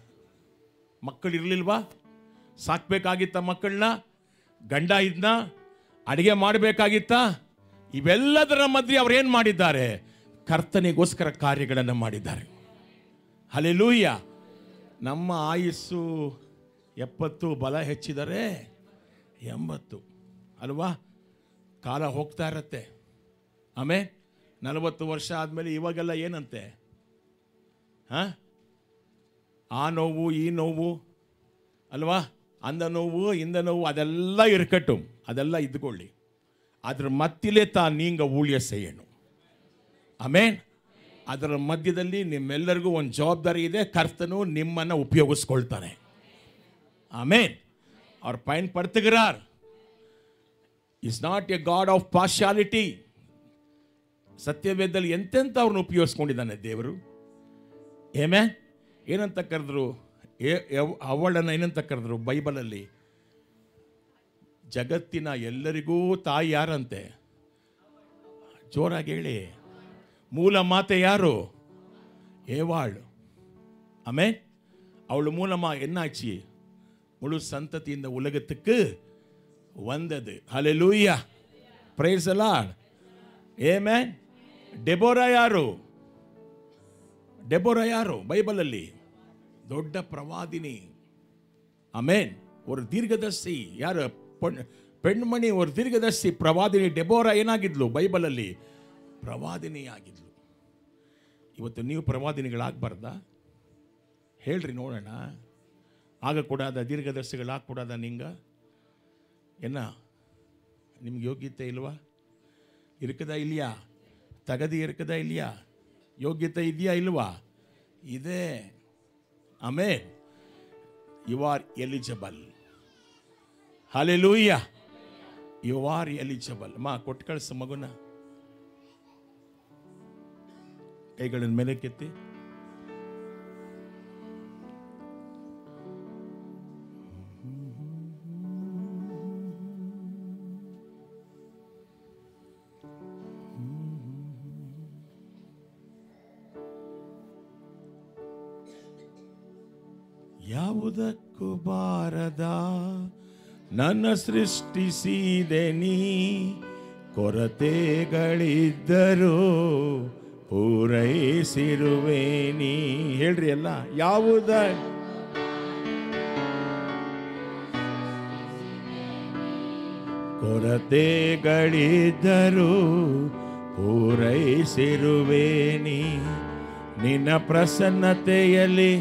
ಮಕ್ಕಳು ಇರಲಿಲ್ವಾ? ಸಾಕ್ಬೇಕಾಗಿತ್ತ ಮಕ್ಕಳನ್ನ? ಗಂಡ ಇದ್ನ? ಅಡುಗೆ ಮಾಡಬೇಕಾಗಿತ್ತ? ಇವೆಲ್ಲದರ ಮಧ್ಯೆ ಅವ್ರೇನು ಮಾಡಿದ್ದಾರೆ? ಕರ್ತನಿಗೋಸ್ಕರ ಕಾರ್ಯಗಳನ್ನು ಮಾಡಿದ್ದಾರೆ. ಹಲ್ಲೆಲೂಯಾ. ನಮ್ಮ ಆಯುಸ್ಸು 70, ಬಲ ಹೆಚ್ಚಿದರೆ 80 ಅಲ್ವಾ? ಕಾಲ ಹೋಗ್ತಾ ಇರತ್ತೆ. ಆಮೇಲೆ 40 ವರ್ಷ ಆದಮೇಲೆ ಇವಾಗೆಲ್ಲ ಏನಂತೆ? ಆ ನೋವು, ಈ ನೋವು ಅಲ್ವಾ? ಅಂದ ನೋವು, ಇಂದ ನೋವು, ಅದೆಲ್ಲ ಇರ್ಕಟ್ಟು, ಅದೆಲ್ಲ ಇದ್ಕೊಳ್ಳಿ. ಅದ್ರ ಮತ್ತಿಲೇ ನೀಂಗ ಊಳಿಯ செய்யணும். ಆಮೇನ್. ಅದರ ಮಧ್ಯದಲ್ಲಿ ನಿಮ್ಮೆಲ್ಲರಿಗೂ ಒಂದು ಜವಾಬ್ದಾರಿ ಇದೆ. ಕರ್ತನು ನಿಮ್ಮನ್ನು ಉಪಯೋಗಿಸ್ಕೊಳ್ತಾನೆ. ಆಮೇನ್. ಅವ್ರು பயன்படுத்துகிறார். Is not A god of partiality. ಸತ್ಯವೇದದಲ್ಲಿ ಎಂತೆಂಥ ಅವ್ರನ್ನ ಉಪಯೋಗಿಸ್ಕೊಂಡಿದ್ದಾನೆ ದೇವರು. ಏಮೇ ಏನಂತ ಕರೆದ್ರು? ಅವಳನ್ನು ಏನಂತ ಕರೆದ್ರು ಬೈಬಲಲ್ಲಿ? ಜಗತ್ತಿನ ಎಲ್ಲರಿಗೂ ತಾಯಿ ಯಾರಂತೆ? ಜೋರಾಗಿ ಹೇಳಿ. ಮೂಲ ಮಾತೆ ಯಾರು? ಏವಾಳು. ಆಮೇಲೆ ಅವಳು ಮೂಲமா என்னாச்சு? முழு சந்ததி இந்த உலகத்துக்கு வந்தது. Hallelujah. Praise the Lord. Amen. Deborah ಯಾರು? ಡೆಬೋರಾ ಯಾರು? ಬೈಬಲಲ್ಲಿ ದೊಡ್ಡ ಪ್ರವಾದಿನಿ. ಆಮೇನ್. ஒரு ದೀರ್ಘದರ್ಶಿ. ಯಾರು? ಪೆಣ್ಮಣಿ, ஒரு ದೀರ್ಘದರ್ಶಿ, ಪ್ರವಾದಿನಿ. ಡೆಬೋರಾ ಏನಾಗಿದ್ಲು ಬೈಬಲಲ್ಲಿ? ಪ್ರವಾದಿನಿ ಆಗಿದ್ಲು. ಇವತ್ತು ನೀವು ಪ್ರವಾದಿನಿಗಳಾಗಬಾರ್ದಾ? ಹೇಳ್ರಿ ನೋಡೋಣ. ಆಗಕೂಡಾದ ದೀರ್ಘದರ್ಶಿಗಳಾಗಕೂಡಾದ ನಿಂಗ? என்ன ನಿಮ್ಗೆ ಯೋಗ್ಯತೆ ಇಲ್ವಾ? இருக்குதா இல்லையா? தகுதி இருக்குதா இல்லையா? ಯೋಗ್ಯತೆ ಇದೆಯಾ ಇಲ್ವಾ? ಇದೆ. Amen. You are eligible. Hallelujah. You are eligible. ಕೊಟ್ಟು ಕಳಿಸು ಮಗುನ. ಕೈಗಳನ್ನು ಮೇಲಕ್ಕೆತ್ತಿ. ಯಾವುದಕ್ಕೂ ಬಾರದ ನನ್ನ ಸೃಷ್ಟಿಸಿದೆ ನೀ, ಕೊರತೆಗಳಿದ್ದರೂ ಪೂರೈಸಿರುವೆ ನೀ. ಹೇಳ್ರಿ ಎಲ್ಲ. ಕೊರತೆಗಳಿದ್ದರೂ ಪೂರೈಸಿರುವೆ ನೀ. ನಿನ್ನ ಪ್ರಸನ್ನತೆಯಲ್ಲಿ.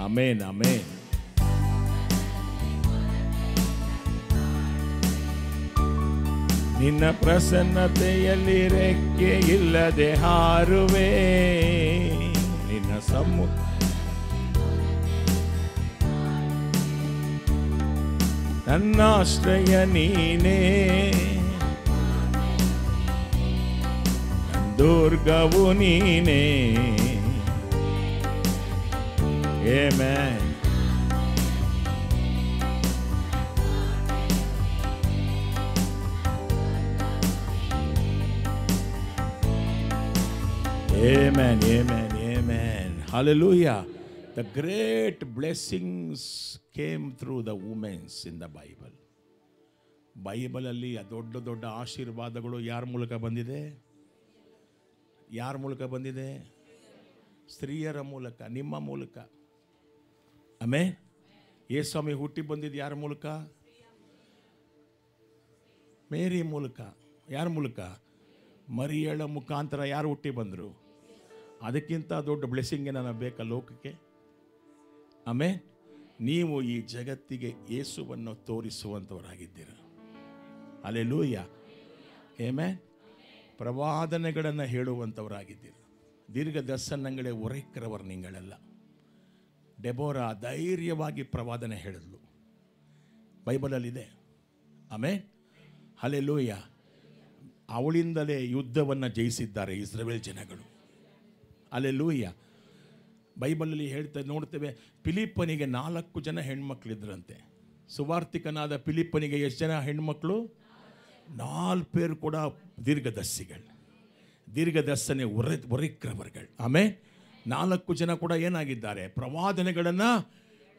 ಆಮೇನ್, ಆಮೇನ್. ನಿನ್ನ ಪ್ರಸನ್ನತೆಯಲ್ಲಿ ರೆಕ್ಕೆ ಇಲ್ಲದೆ ಹಾರುವೆ. ನಿನ್ನ ನನ್ನ ಆಶ್ರಯ ನೀನೇ, ದುರ್ಗವು ನೀನೇ. Amen. Amen, amen, amen. Hallelujah. The great blessings came through the women in the Bible. ಬೈಬಲಲ್ಲಿ ದೊಡ್ಡ ದೊಡ್ಡ ಆಶೀರ್ವಾದಗಳು ಯಾರ ಮೂಲಕ ಬಂದಿದೆ? ಯಾರ ಮೂಲಕ ಬಂದಿದೆ? ಸ್ತ್ರೀಯರ ಮೂಲಕ, ನಿಮ್ಮ ಮೂಲಕ. ಆಮೆನ್. ಯೇಸುಸ್ವಾಮಿ ಹುಟ್ಟಿ ಬಂದಿದ್ದು ಯಾರ ಮೂಲಕ? ಮೇರಿ ಮೂಲಕ. ಯಾರ ಮೂಲಕ? ಮರಿಯಳ ಮುಖಾಂತರ ಯಾರು ಹುಟ್ಟಿ ಬಂದರು? ಅದಕ್ಕಿಂತ ದೊಡ್ಡ ಬ್ಲೆಸ್ಸಿಂಗ್ ಏನಾರ ಬೇಕಾ ಲೋಕಕ್ಕೆ? ಆಮೆನ್. ನೀವು ಈ ಜಗತ್ತಿಗೆ ಯೇಸುವನ್ನು ತೋರಿಸುವಂಥವರಾಗಿದ್ದೀರ. ಹಲ್ಲೆಲೂಯ. ಆಮೆನ್. ಪ್ರವಾದನೆಗಳನ್ನು ಹೇಳುವಂಥವರಾಗಿದ್ದೀರ. ದೀರ್ಘ ದರ್ಶನಗಳೇ ಉರೈக்கிறವರು ನಿಗಳೆಲ್ಲ. ಡೆಬೋರಾ ಧೈರ್ಯವಾಗಿ ಪ್ರವಾದನೆ ಹೇಳಿದ್ಲು, ಬೈಬಲಲ್ಲಿದೆ. ಆಮೆನ್. ಹಲ್ಲೆಲೂಯ. ಅವಳಿಂದಲೇ ಯುದ್ಧವನ್ನು ಜಯಿಸಿದ್ದಾರೆ ಇಸ್ರಾಯೇಲ್ ಜನಗಳು. ಹಲ್ಲೆಲೂಯ. ಬೈಬಲಲ್ಲಿ ಹೇಳ್ತಾ ನೋಡ್ತೇವೆ, ಫಿಲಿಪ್ಪನಿಗೆ 4 ಜನ ಹೆಣ್ಮಕ್ಳಿದ್ರಂತೆ. ಸುವಾರ್ತಿಕನಾದ ಫಿಲಿಪ್ಪನಿಗೆ ಎಷ್ಟು ಜನ ಹೆಣ್ಮಕ್ಳು? 4 പേರು ಕೂಡ ದೀರ್ಘದರ್ಶಿಗಳು, ದೀರ್ಘದರ್ಶನೆ ಉರೈக்கிறವர்கள். ಆಮೇಲೆ 4 ಜನ ಕೂಡ ಏನಾಗಿದ್ದಾರೆ? ಪ್ರವಾದನೆಗಳನ್ನು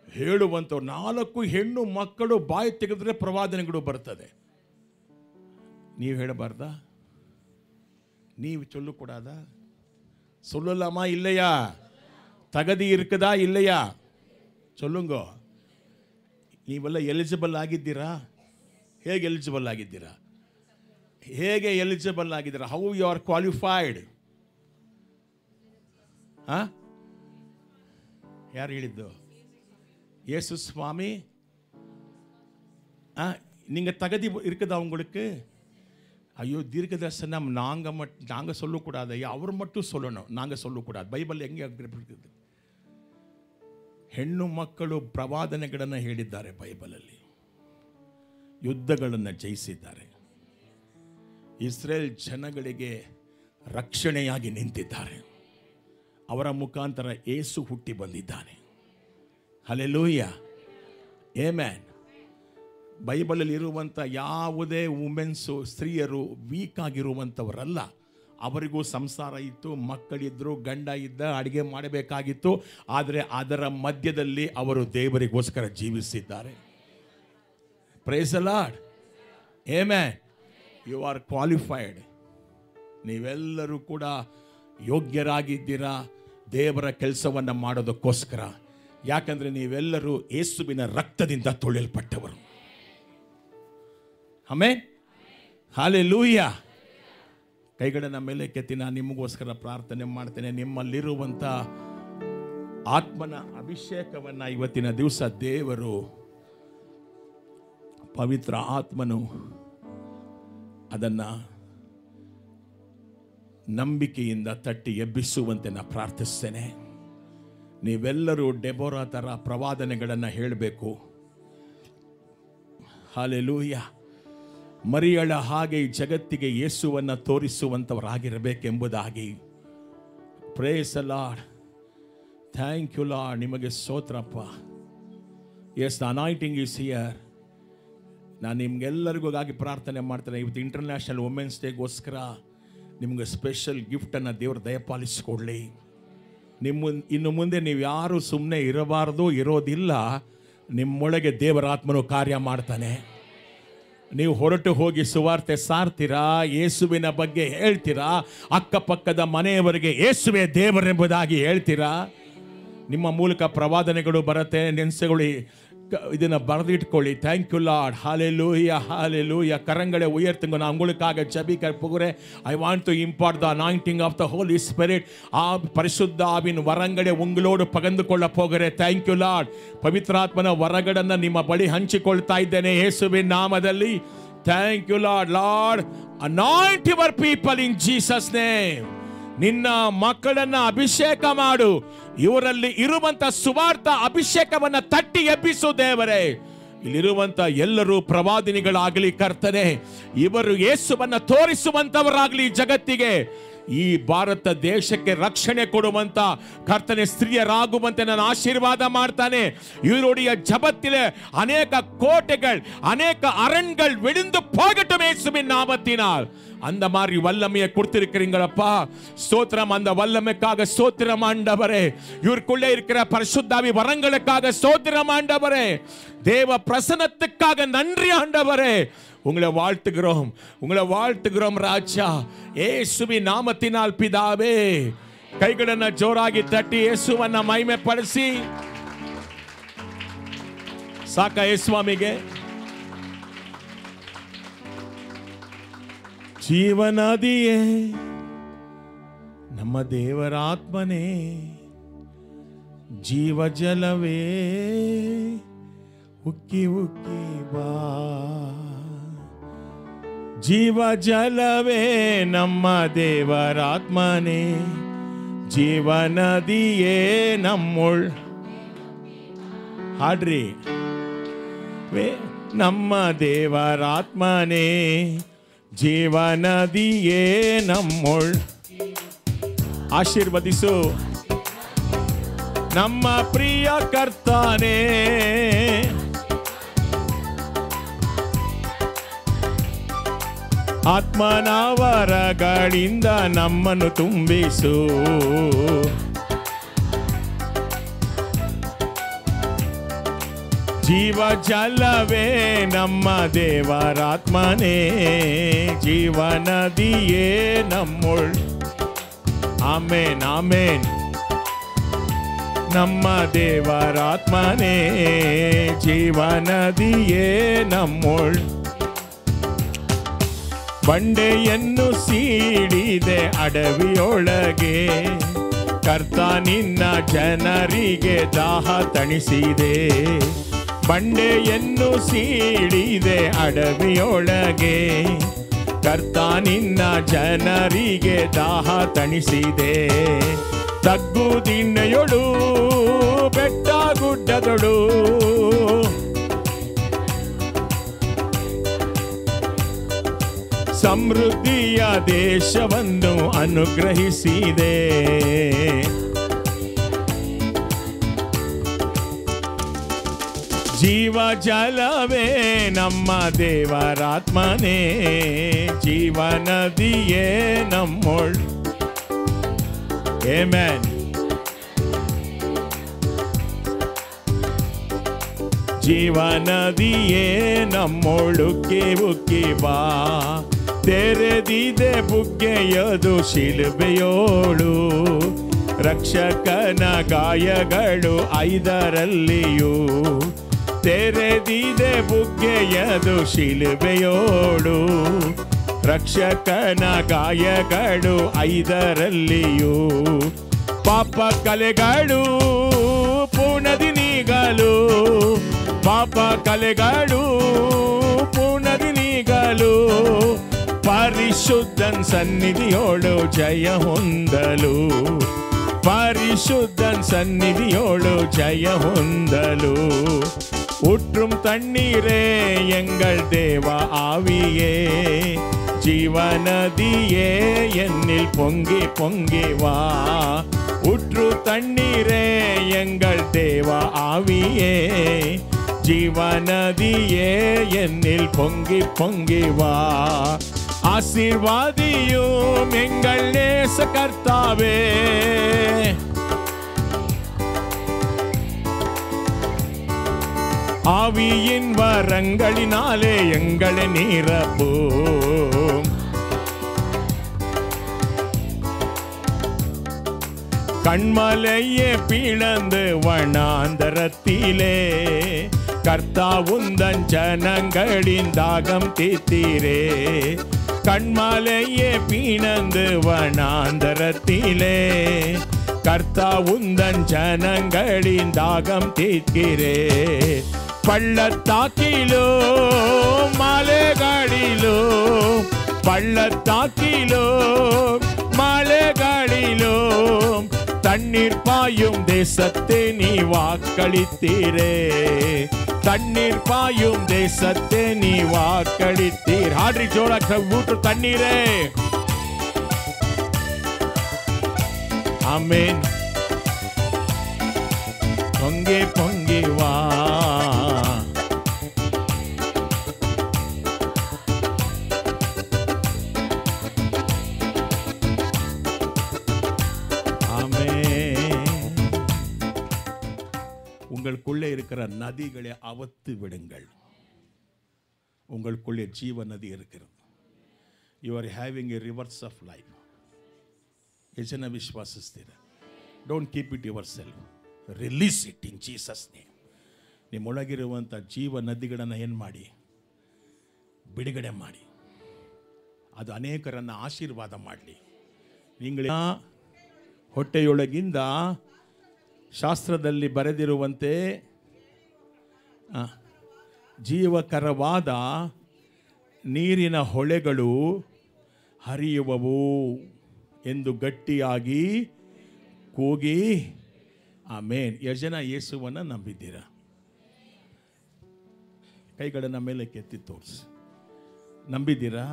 ಹೇಳುವಂಥವ್ರು. 4 ಹೆಣ್ಣು ಮಕ್ಕಳು ಬಾಯಿ ತೆಗೆದ್ರೆ ಪ್ರವಾದನೆಗಳು ಬರ್ತದೆ. ನೀವು ಹೇಳಬಾರ್ದಾ? ನೀವು ಚೊಲ್ಲು ಕೊಡಾದ? சொல்லலாமா இல்லையா? தகுதி இருக்குதா இல்லையா? சொல்லுங்க. ನೀವೆಲ್ಲ ಎಲಿಜಿಬಲ್ ಆಗಿದ್ದೀರಾ? ಹೇಗೆ ಎಲಿಜಿಬಲ್ ಆಗಿದ್ದೀರಾ? ಹೇಗೆ ಎಲಿಜಿಬಲ್ ಆಗಿದ್ದೀರಾ? How you are qualified? ಯಾರು ಹೇಳಿದ್ದು? ಯೇಸು ಸ್ವಾಮಿ. நீங்கள் தகுதி இருக்குதா உங்களுக்கு? ஐயோ, தீர்க்கதரிசனம் நாங்கள் சொல்லக்கூடாது, ஐயா அவர் மட்டும் சொல்லணும், நாங்கள் சொல்லக்கூடாது. ಬೈಬಲ್ ಹೆಂಗೆ இருக்குது? ಹೆಣ್ಣು ಮಕ್ಕಳು ಪ್ರವಾದನೆಗಳನ್ನು ಹೇಳಿದ್ದಾರೆ ಬೈಬಲಲ್ಲಿ, ಯುದ್ಧಗಳನ್ನು ಜಯಿಸಿದ್ದಾರೆ, ಇಸ್ರೇಲ್ ಜನಗಳಿಗೆ ರಕ್ಷಣೆಯಾಗಿ ನಿಂತಿದ್ದಾರೆ. ಅವರ ಮುಖಾಂತರ ಯೇಸು ಹುಟ್ಟಿ ಬಂದಿದ್ದಾನೆ. ಹಲ್ಲೆಲೂಯಾ. ಆಮೆನ್. ಬೈಬಲಲ್ಲಿ ಇರುವಂಥ ಯಾವುದೇ ವುಮೆನ್ಸು, ಸ್ತ್ರೀಯರು ವೀಕ್ ಆಗಿರುವಂಥವರಲ್ಲ. ಅವರಿಗೂ ಸಂಸಾರ ಇತ್ತು, ಮಕ್ಕಳಿದ್ದರು, ಗಂಡ ಇದ್ದ, ಅಡುಗೆ ಮಾಡಬೇಕಾಗಿತ್ತು. ಆದರೆ ಅದರ ಮಧ್ಯದಲ್ಲಿ ಅವರು ದೇವರಿಗೋಸ್ಕರ ಜೀವಿಸಿದ್ದಾರೆ. Praise the Lord. Amen. You are qualified. ನೀವೆಲ್ಲರೂ ಕೂಡ ಯೋಗ್ಯರಾಗಿದ್ದೀರಾ ದೇವರ ಕೆಲಸವನ್ನು ಮಾಡೋದಕ್ಕೋಸ್ಕರ. ಯಾಕಂದರೆ ನೀವೆಲ್ಲರೂ ಯೇಸುವಿನ ರಕ್ತದಿಂದ ತೊಳೆಯಲ್ಪಟ್ಟವರು. ಆಮೆನ್. ಹಲ್ಲೆಲೂಯಾ. ಕೈಗಳನ್ನ ಮೇಲೆ ಕೆತ್ತಿ ನಾನು ನಿಮಗೋಸ್ಕರ ಪ್ರಾರ್ಥನೆ ಮಾಡ್ತೇನೆ. ನಿಮ್ಮಲ್ಲಿರುವಂಥ ಆತ್ಮನ ಅಭಿಷೇಕವನ್ನು ಇವತ್ತಿನ ದಿವಸ ದೇವರು, ಪವಿತ್ರ ಆತ್ಮನು ಅದನ್ನು ನಂಬಿಕೆಯಿಂದ ತಟ್ಟಿ ಎಬ್ಬಿಸುವಂತೆ ನಾನು ಪ್ರಾರ್ಥಿಸ್ತೇನೆ. ನೀವೆಲ್ಲರೂ ಡೆಬೋರಾ ಥರ ಪ್ರವಾದನೆಗಳನ್ನು ಹೇಳಬೇಕು. ಹಲ್ಲೆಲೂಯಾ. ಮರಿಯಳ ಹಾಗೆ ಈ ಜಗತ್ತಿಗೆ ಯೇಸುವನ್ನು ತೋರಿಸುವಂಥವರಾಗಿರಬೇಕೆಂಬುದಾಗಿ. Praise the Lord. Thank you Lord. ನಿಮಗೆ ಸ್ತೋತ್ರಪ್ಪ. Yes, the anointing is here. ನಾನು ನಿಮ್ಗೆಲ್ಲರಿಗಾಗಿ ಪ್ರಾರ್ಥನೆ ಮಾಡ್ತೇನೆ. ಇವತ್ತು ಇಂಟರ್ನ್ಯಾಷನಲ್ ವುಮೆನ್ಸ್ ಡೇಗೋಸ್ಕರ ನಿಮಗೆ ಸ್ಪೆಷಲ್ ಗಿಫ್ಟನ್ನು ದೇವರು ದಯಪಾಲಿಸಿಕೊಡಲಿ. ಇನ್ನು ಮುಂದೆ ನೀವು ಯಾರು ಸುಮ್ಮನೆ ಇರಬಾರ್ದು, ಇರೋದಿಲ್ಲ. ನಿಮ್ಮೊಳಗೆ ದೇವರಾತ್ಮನು ಕಾರ್ಯ ಮಾಡ್ತಾನೆ. ನೀವು ಹೊರಟು ಹೋಗಿ ಸುವಾರ್ತೆ ಸಾರ್ತೀರಾ, ಯೇಸುವಿನ ಬಗ್ಗೆ ಹೇಳ್ತೀರಾ, ಅಕ್ಕಪಕ್ಕದ ಮನೆಯವರಿಗೆ ಯೇಸುವೇ ದೇವರೆಂಬುದಾಗಿ ಹೇಳ್ತೀರಾ. ನಿಮ್ಮ ಮೂಲಕ ಪ್ರವಾದನೆಗಳು ಬರುತ್ತೆ. ನೆನೆಸಿಕೊಳ್ಳಿ, ಇದನ್ನು ಬರೆದಿಟ್ಕೊಳ್ಳಿ. Thank you Lord. Hallelujah, hallelujah. கரங்களை உயர்த்துங்க. நான் உங்களுக்காக ஜெபிக்க போகிறேன். I want to impart the anointing of the Holy Spirit. ಪರಿಶುದ್ಧ ಆವಿನ ವರங்களை உங்களோடு ಪಗೆದು ಕೊಳ್ಳ போகிறேன். Thank you Lord. ಪವಿತ್ರಾತ್ಮನ ವರಗಳನ್ನು ನಿಮ್ಮ ಬಳಿ ಹಂಚಿಕೊಳ್ತಾ ಇದ್ದೇನೆ ಯೇಸುವಿನ ನಾಮದಲ್ಲಿ. Thank you Lord. Lord, anoint your people in Jesus name. ನಿನ್ನ ಮಕ್ಕಳನ್ನ ಅಭಿಷೇಕ ಮಾಡು. ಇವರಲ್ಲಿ ಇರುವಂತ ಸುವಾರ್ಥ ಅಭಿಷೇಕವನ್ನ ತಟ್ಟಿ ಎಬ್ಬಿಸು ದೇವರೇ. ಇಲ್ಲಿರುವಂತ ಎಲ್ಲರೂ ಪ್ರವಾದಿನಿಗಳಾಗಲಿ ಕರ್ತನೆ. ಇವರು ಯೇಸುವನ್ನ ತೋರಿಸುವಂತವರಾಗಲಿ ಜಗತ್ತಿಗೆ. ಈ ಭಾರತ ದೇಶಕ್ಕೆ ರಕ್ಷಣೆ ಕೊಡುವಂತ ಕರ್ತನೆ ಸ್ತ್ರೀಯರಾಗುವಂತೆ ನಾನು ಆಶೀರ್ವಾದ ಮಾಡ್ತಾನೆ. ಇವருடைய ஜபத்திலே அநேக கோட்டைகள் அநேக அரண்கள் விழுந்து போகட்டும் இயேசுவின் நாமத்தினால். அந்த மாதிரி வல்லமையை கொடுத்திருக்கிறீங்களப்பா, ஸ்தோத்திரம். அந்த வல்லமைக்காக ஸ்தோத்திரம் ஆண்டவரே. இவருக்குள்ளே இருக்கிற பரிசுத்தாவி வரங்களுக்காக ஸ்தோத்திரம் ஆண்டவரே. தேவ பிரசன்னத்துக்காக நன்றி ஆண்டவரே. உங்களை வாழ்த்துகிறோம், உங்களை வாழ்த்துகிறோம் ராஜா, இயேசுவின் நாமத்தினால் பிதாவே. ಕೈಗಳನ್ನು ಜೋರಾಗಿ ತಟ್ಟಿ ಯೇಸುವನ್ನ ಮಹಿಮೆಪಡಿಸಿ ಸಾಕ ಯೇಸುವಾಮಿಗೆ. ಜೀವನದಿಯೇ ನಮ್ಮ ದೇವರ ಆತ್ಮನೇ, ಜೀವ ಜಲವೇ ಉಕ್ಕಿ ಉಕ್ಕಿ ಬಾ. ಜೀವ ಜಲವೇ ನಮ್ಮ ದೇವರ ಆತ್ಮನೇ, ಜೀವನದಿಯೇ ನಮ್ಮೊಳ್ ಹಾಡ್ರಿ. ನಮ್ಮ ದೇವರ ಆತ್ಮನೇ, ಜೀವನದಿಯೇ ನಮ್ಮೊಳ್ ಆಶೀರ್ವದಿಸು. ನಮ್ಮ ಪ್ರಿಯ ಕರ್ತನೇ, ಆತ್ಮನ ವರಗಳಿಂದ ನಮ್ಮನ್ನು ತುಂಬಿಸು. ಜೀವ ಜಲವೇ ನಮ್ಮ ದೇವರಾತ್ಮನೇ, ಜೀವನದಿಯೇ ನಮ್ಮೊಳ್. ಆಮೇನ್ ಆಮೇನ್. ನಮ್ಮ ದೇವರಾತ್ಮನೇ, ಜೀವನದಿಯೇ ನಮ್ಮೊಳ್. ಬಂಡೆಯನ್ನು ಸೀಳಿದೆ ಅಡವಿಯೊಳಗೆ, ಕರ್ತ ನಿನ್ನ ಜನರಿಗೆ ದಾಹ ತಣಿಸಿದೆ. ಬಂಡೆಯನ್ನು ಸೀಳಿದೆ ಅಡವಿಯೊಳಗೆ, ಕರ್ತ ನಿನ್ನ ಜನರಿಗೆ ದಾಹ ತಣಿಸಿದೆ. ತಗ್ಗು ದಿಣ್ಣೆಯೊಳು ಬೆಟ್ಟ ಗುಡ್ಡದೊಳು, ಸಮೃದ್ಧಿಯ ದೇಶವನ್ನು ಅನುಗ್ರಹಿಸಿದೆ. ಜೀವ ಜಲವೇ ನಮ್ಮ ದೇವರಾತ್ಮನೇ, ಜೀವನದಿಯೇ ನಮ್ಮೊಳ್. ಆಮೆನ್. ಜೀವನದಿಯೇ ನಮ್ಮೊಳುಕ್ಕೆ ಉಕ್ಕಿ ಬಾ. ತೆರೆದಿದೆ ಬುಗ್ಗೆಯದು ಶಿಲುಬೆಯೋಳು, ರಕ್ಷಕನ ಗಾಯಗಳು 5ರಲ್ಲಿಯೂ. ತೆರೆದಿದೆ ಬುಗ್ಗೆಯದು ಶಿಲುಬೆಯೋಳು, ರಕ್ಷಕನ ಗಾಯಗಳು 5ರಲ್ಲಿಯೂ. ಪಾಪ ಕಲೆಗಳು ಪೂರ್ಣದಿ ನೀಗಲು, ಪಾಪ ಕಲೆಗಳು ಪೂರ್ಣದಿ ನೀಗಲು. ಪರಿಶುದ್ಧನ್ ಸನ್ನಿಧಿಯೋಳು ಜಯ ಹೊಂದಲು, ಪರಿಶುದ್ಧನ್ ಸನ್ನಿಧಿயோடு ஜெய ಹೊಂದಲು. ஊற்றும் தண்ணீரே எங்கள் தேவ ஆவியே, ஜீவநதியே என்னில் பொங்கி பொங்கி வா. ஊற்று தண்ணீரே எங்கள் தேவ ஆவியே, ஜீவநதியே என்னில் பொங்கி பொங்கி வா. ஆசீர்வாதியும் எங்கள் நேச கர்த்தாவே, ஆவியின் வரங்களினாலே எங்களை நிரப்பும். கண்மலையே பிளந்து வனாந்தரத்திலே, கர்த்தா உந்தன் ஜனங்களின் தாகம் தீர்த்தீரே. கண்மலையே பிளந்து வனாந்தரத்திலே, கர்த்தா உந்தன் ஜனங்களின் தாகம் தீர்க்கிறே. பள்ளத்தாக்கிலோ மலைகளிலோ, பள்ளத்தாக்கிலோ மலைகளிலோ, தண்ணீர் பாயும் தேசத்தை நீ வாக்களித்தீரே. தண்ணீர் பாயும் தேசத்தை நீ வாக்களித்தீர். ஆடி ஜோராக ஊற்று தண்ணீரே, ಆಮೇನ್. ಪೊಂಗೆ ಪೊಂಗೆವಾ உங்களுக்குள்ளே இருக்கிற நதிகளை அவத்து விடுங்கள். உங்களுக்குள்ளே ஜீவ நதி இருக்கிறது. You are having a rivers of life. எஜன ವಿಶ್ವಾಸಿಸ್ತೀರ. Don't keep it yourself. Release it in Jesus name. ನಿಮ್ಮೊಳಗಿರುವಂಥ ಜೀವ ನದಿಗಳನ್ನು ಏನು ಮಾಡಿ, ಬಿಡುಗಡೆ ಮಾಡಿ. ಅದು ಅನೇಕರನ್ನು ಆಶೀರ್ವಾದ ಮಾಡಲಿ. ನಿಂಗಳ ಹೊಟ್ಟೆಯೊಳಗಿಂದ ಶಾಸ್ತ್ರದಲ್ಲಿ ಬರೆದಿರುವಂತೆ ಜೀವಕರವಾದ ನೀರಿನ ಹೊಳೆಗಳು ಹರಿಯುವವು ಎಂದು ಗಟ್ಟಿಯಾಗಿ ಕೂಗಿ ಆಮೇನ್. ಎಷ್ಟು ಜನ ಯೇಸುವನ್ನು ನಂಬಿದ್ದೀರಾ? ಕೈಗಳನ್ನು ಮೇಲೆ ಕೆತ್ತಿ ತೋರಿಸಿ. ನಂಬಿದ್ದೀರಾ?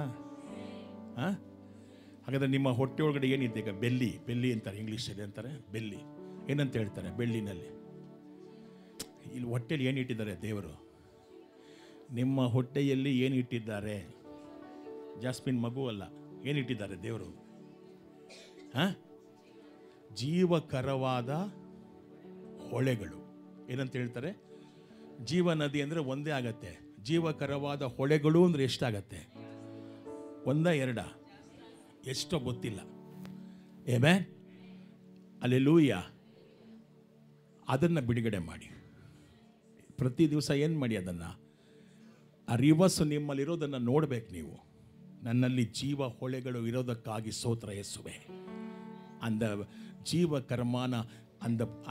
ಹಾಗಾದರೆ ನಿಮ್ಮ ಹೊಟ್ಟೆ ಒಳಗಡೆ ಏನಿದೆ ಈಗ? ಬೆಲ್ಲಿ. ಬೆಲ್ಲಿ ಅಂತಾರೆ, ಇಂಗ್ಲೀಷಲ್ಲಿ ಅಂತಾರೆ ಬೆಲ್ಲಿ. ಏನಂತ ಹೇಳ್ತಾರೆ ಬೆಳ್ಳಿನಲ್ಲಿ? ಇಲ್ಲಿ ಹೊಟ್ಟೆಯಲ್ಲಿ ಏನು ಇಟ್ಟಿದ್ದಾರೆ ದೇವರು? ನಿಮ್ಮ ಹೊಟ್ಟೆಯಲ್ಲಿ ಏನು ಇಟ್ಟಿದ್ದಾರೆ? ಜಾಸ್ಮಿನ್ ಮಗು ಅಲ್ಲ, ಏನಿಟ್ಟಿದ್ದಾರೆ ದೇವರು? ಜೀವಕರವಾದ ಹೊಳೆಗಳು. ಏನಂತ ಹೇಳ್ತಾರೆ? ಜೀವ ನದಿ ಅಂದರೆ ಒಂದೇ ಆಗತ್ತೆ. ಜೀವಕರವಾದ ಹೊಳೆಗಳು ಅಂದರೆ ಎಷ್ಟಾಗತ್ತೆ? ಒಂದ ಎರಡ? ಎಷ್ಟೋ ಗೊತ್ತಿಲ್ಲ. ಆಮೆನ್. ಹಲ್ಲೆಲೂಯಾ. ಅದನ್ನು ಬಿಡುಗಡೆ ಮಾಡಿ. ಪ್ರತಿ ದಿವಸ ಏನು ಮಾಡಿ ಅದನ್ನು, ಆ ರಿವರ್ಸ್ ನಿಮ್ಮಲ್ಲಿರೋದನ್ನು ನೋಡಬೇಕು ನೀವು. ನನ್ನಲ್ಲಿ ಜೀವ ಹೊಳೆಗಳು ಇರೋದಕ್ಕಾಗಿ ಸ್ತೋತ್ರ ಯೇಸುವೆ. அந்த ஜீவ கரமான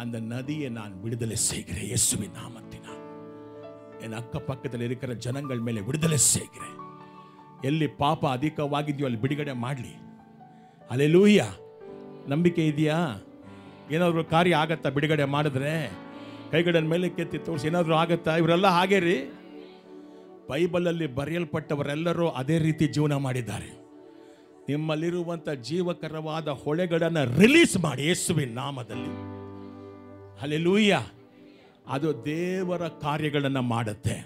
அந்த நதியை நான் விடுதலை செய்கிறேன் இயேசுவின் நாமத்தினால். என் ಅಕ್ಕಪಕ್ಕದಲ್ಲಿ இருக்கிற ಜನಗಳ ಮೇಲೆ ವಿಡುದಲೆ செய்கிறேன். ಎಲ್ಲಿ ಪಾಪ ಅಧಿಕವಾಗಿದೆಯೋ ಅಲ್ಲಿ ಬಿಡುಗಡೆ ಮಾಡಲಿ. ಹಲ್ಲೆಲೂಯಾ. ನಂಬಿಕೆ ಇದೆಯಾ? ಏನಾದರೂ ಕಾರ್ಯ ಆಗತ್ತಾ ಬಿಡುಗಡೆ ಮಾಡಿದ್ರೆ? ಕೈಗಳ ಮೇಲೆ ಕೆತ್ತಿ ತೋರಿಸಿ. ಏನಾದರೂ ಆಗತ್ತಾ? ಇವರೆಲ್ಲ ಹಾಗೇ ರೀ. ಬೈಬಲಲ್ಲಿ ಬರೆಯಲ್ಪಟ್ಟವರೆಲ್ಲರೂ ಅದೇ ರೀತಿ ಜೀವನ ಮಾಡಿದ್ದಾರೆ. ನಿಮ್ಮಲ್ಲಿರುವಂಥ ಜೀವಕರವಾದ ಹೊಳೆಗಳನ್ನು ರಿಲೀಸ್ ಮಾಡಿ ಯೇಸುವಿನ ನಾಮದಲ್ಲಿ. ಹಲ್ಲೆಲೂಯಾ. ಅದು ದೇವರ ಕಾರ್ಯಗಳನ್ನು ಮಾಡುತ್ತೆ.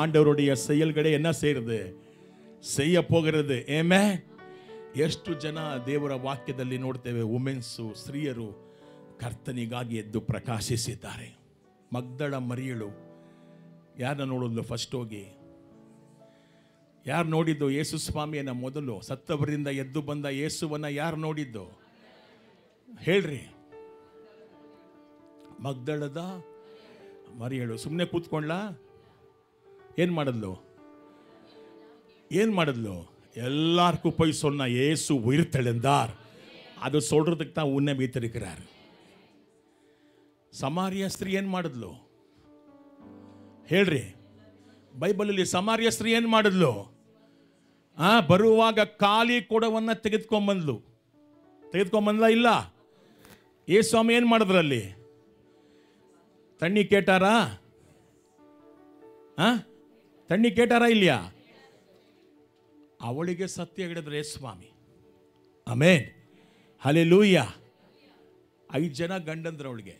ஆண்டவருடைய செயல்களே என்ன செய்கிறது? செய்ய போகிறது. ಆಮೆನ್. ಎಷ್ಟು ಜನ ದೇವರ ವಾಕ್ಯದಲ್ಲಿ ನೋಡ್ತೇವೆ, ವುಮೆನ್ಸು, ಸ್ತ್ರೀಯರು ಕರ್ತನಿಗಾಗಿ ಎದ್ದು ಪ್ರಕಾಶಿಸಿದ್ದಾರೆ. ಮಗ್ದಳ ಮರಿಯಳು ಯಾರನ್ನ ನೋಡಿದ್ಲು? ಫಸ್ಟ್ ಹೋಗಿ ಯಾರು ನೋಡಿದ್ದು? ಯೇಸು ಸ್ವಾಮಿಯನ್ನ ಮೊದಲು. ಸತ್ತವರಿಂದ ಎದ್ದು ಬಂದ ಯೇಸುವನ್ನ ಯಾರು ನೋಡಿದ್ದು? ಹೇಳ್ರಿ. ಮಗ್ದಳದ ಮರಿಯಳು ಸುಮ್ಮನೆ ಕೂತ್ಕೊಂಡ್ಲ? ಏನು ಮಾಡಿದ್ಲು? ಏನು ಮಾಡಿದ್ಲು? எல்லாருக்கும் போய் சொன்னா இயேசு உயிர்த்தெழுந்தார். அது சொல்றதுக்கு தான் உன்னை வைத்திருக்கிறார். ಸಮಾರ್ಯ ಸ್ತ್ರೀ ಏನು ಮಾಡಿದ್ಲು? ಹೇಳ್ರಿ. ಬೈಬಲಲ್ಲಿ ಸಮಾರ್ಯ ಸ್ತ್ರೀ ಏನು ಮಾಡಿದ್ಲು? ಬರುವಾಗ ಖಾಲಿ ಕೊಡವನ್ನು ತೆಗೆದುಕೊಂಬಂದ್ಲ ಇಲ್ಲ? ಯೇಸು ಸ್ವಾಮಿ ಏನು ಮಾಡಿದ್ರಲ್ಲಿ? ತಣ್ಣಿ ಕೇಟಾರಾ? ತಣ್ಣಿ ಕೇಟಾರಾ ಇಲ್ಯಾ? ಅವಳಿಗೆ ಸತ್ಯ ಹೇಳಿದ್ರೆ ಸ್ವಾಮಿ. ಆಮೆನ್. ಹಲ್ಲೆಲೂಯಾ. 5 ಜನ ಗಂಡಂದ್ರ ಅವಳಿಗೆ.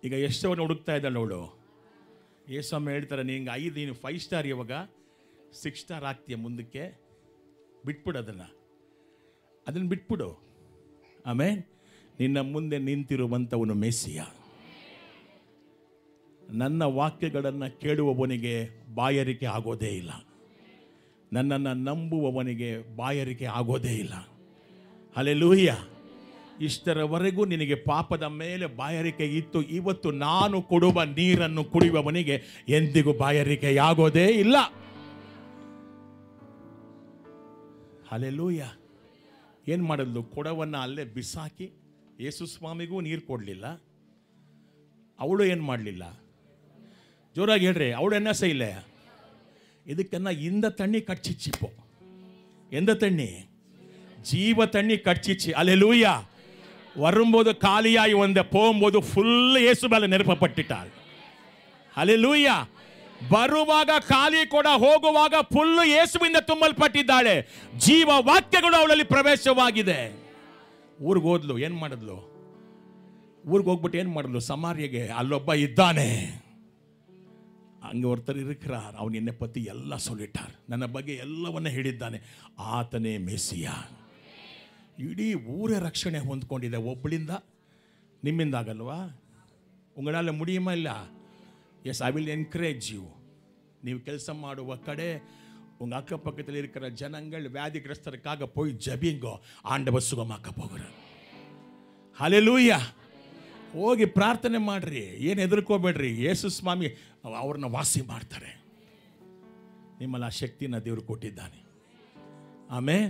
ಈಗ ಎಷ್ಟವನ್ನ ಹುಡುಕ್ತಾ ಇದ್ದಾಳೆ ಅವಳು? ಯೇಸಮ್ಮ ಹೇಳ್ತಾರೆ, ನೀನು 5, ನೀನು 5 ಸ್ಟಾರ್ ಇವಾಗ 6 ಸ್ಟಾರ್ ಆಗ್ತೀಯ ಮುಂದಕ್ಕೆ. ಬಿಟ್ಬಿಡು ಅದನ್ನು ಬಿಟ್ಬಿಡು. ಆಮೆನ್. ನಿನ್ನ ಮುಂದೆ ನಿಂತಿರುವಂಥವನು ಮೆಸ್ಸಿಯ. ನನ್ನ ವಾಕ್ಯಗಳನ್ನು ಕೇಳುವವನಿಗೆ ಬಾಯರಿಕೆ ಆಗೋದೇ ಇಲ್ಲ. ನನ್ನನ್ನು ನಂಬುವವನಿಗೆ ಬಾಯರಿಕೆ ಆಗೋದೇ ಇಲ್ಲ. ಹಲ್ಲೆಲೂಯಾ. ಇಷ್ಟರವರೆಗೂ ನಿನಗೆ ಪಾಪದ ಮೇಲೆ ಬಾಯರಿಕೆ ಇತ್ತು. ಇವತ್ತು ನಾನು ಕೊಡುವ ನೀರನ್ನು ಕುಡಿಯುವವನಿಗೆ ಎಂದಿಗೂ ಬಾಯರಿಕೆಯಾಗೋದೇ ಇಲ್ಲ. ಹಲ್ಲೆಲೂಯಾ. ಏನು ಮಾಡಿದ್ಲು? ಕೊಡವನ್ನು ಅಲ್ಲೇ ಬಿಸಾಕಿ ಯೇಸು ಸ್ವಾಮಿಗೂ ನೀರು ಕೊಡಲಿಲ್ಲ. ಅವಳು ಏನು ಮಾಡಲಿಲ್ಲ? ಜೋರಾಗಿ ಹೇಳ್ರಿ. ಅವಳು ಎನ್ನ செய்யல? இதுக்கென்ன இந்த தண்ணி கட்சிச்சு. இப்போ எந்த தண்ணி? ஜீவ தண்ணி கட்சிச்சு. அல்லேலூயா. வரும்போது காலியாய் வந்த, போகும்போது ಫುಲ್ ಯೇಸು ಮೇಲೆ ನೆರಪಪಟ್ಟಿட்டாள். அல்லேலூயா. ಬರುವಾಗ ಖಾಲಿ ಕೊಡ, ಹೋಗುವಾಗ ಫುಲ್ ಯೇಸುವಿಂದ ತುಂಬಲ್ಪಟ್ಟಿದ್ದಾಳೆ. ಜೀವ ವಾಕ್ಯಗಳು ಅವಳಲ್ಲಿ ಪ್ರವೇಶವಾಗಿದೆ. ಊರಿಗೆ ಹೋದ್ಲು, ಏನು ಮಾಡಿದ್ಲು? ಊರಿಗೆ ಹೋಗ್ಬಿಟ್ಟು ಏನು ಮಾಡಿದ್ಲು? ಸಮಾರ್ಯಗೆ ಅಲ್ಲೊಬ್ಬ ಇದ್ದಾನೆ, அங்கே ஒருத்தர் இருக்கிறார், அவன் என்னை பற்றி எல்லாம் சொல்லிட்டார், ನನ್ನ ಬಗ್ಗೆ ಎಲ್ಲವನ್ನ ಹೇಳಿದ್ದಾನೆ, ಆತನೇ ಮೆಸ್ಸಿಯ. ಇಡೀ ಊರೇ ರಕ್ಷಣೆ ಹೊಂದ್ಕೊಂಡಿದೆ ಒಬ್ಬಳಿಂದ. ನಿಮ್ಮಿಂದ ಆಗಲ್ವಾ? ಉಂಗಳಾಲ ಮುಡಿಯುಮ ಇಲ್ಲ? Yes, I will encourage you. ನೀವು ಕೆಲಸ ಮಾಡುವ ಕಡೆ உங்க அக்கப்பக்கத்தில் இருக்கிற ஜனங்கள் வியாதிகிரஸ்தருக்காக போய் ஜபிங்கோ, ஆண்டவர் சுகமாக்க போகிறார். ஹல்லேலூயா. ಹೋಗಿ ಪ್ರಾರ್ಥನೆ ಮಾಡ್ರಿ, ಏನು ಹೆದರ್ಕೋಬೇಡ್ರಿ. ಯೇಸು ಸ್ವಾಮಿ ಅವ್ರನ್ನ ವಾಸಿ ಮಾಡ್ತಾರೆ. ನಿಮ್ಮಲ್ಲಿ ಆ ಶಕ್ತಿನ ದೇವರು ಕೊಟ್ಟಿದ್ದಾನೆ. ಆಮೇಲೆ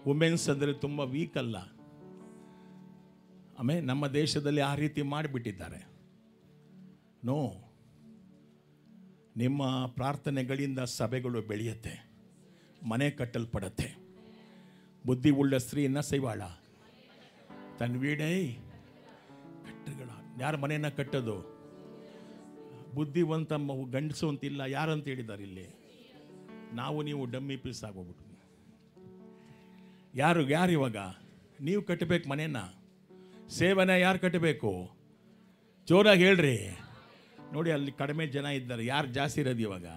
ವುಮೆನ್ಸ್ ಅಂದರೆ ತುಂಬ ವೀಕ್ ಅಲ್ಲ. ಆಮೇಲೆ ನಮ್ಮ ದೇಶದಲ್ಲಿ ಆ ರೀತಿ ಮಾಡಿಬಿಟ್ಟಿದ್ದಾರೆ. ನೋ, ನಿಮ್ಮ ಪ್ರಾರ್ಥನೆಗಳಿಂದ ಸಭೆಗಳು ಬೆಳೆಯುತ್ತೆ, ಮನೆ ಕಟ್ಟಲ್ಪಡುತ್ತೆ. ಬುದ್ಧಿ ಉಳ್ಳ ಸ್ತ್ರೀ என்ன செய்வாளா? ತನ್ನ வீடை ಕಟ್ಟಗಳ. ಯಾರು ಮನೆಯನ್ನು ಕಟ್ಟೋದು? ಬುದ್ಧಿವಂತ ಗಂಡಸು ಅಂತಿಲ್ಲ. ಯಾರಂತ ಹೇಳಿದ್ದಾರೆ ಇಲ್ಲಿ? ನಾವು ನೀವು ಡಮ್ಮಿ ಪೀಸ್ ಆಗೋಗ್ಬಿಟ್ಟು. ಯಾರು ಇವಾಗ? ನೀವು ಕಟ್ಟಬೇಕು ಮನೇನ. ಸೇವನೆ ಯಾರು ಕಟ್ಟಬೇಕು? ಜೋರಾಗಿ ಹೇಳ್ರಿ. ನೋಡಿ, ಅಲ್ಲಿ ಕಡಿಮೆ ಜನ ಇದ್ದಾರೆ. ಯಾರು ಜಾಸ್ತಿ ಇರೋದು ಇವಾಗ?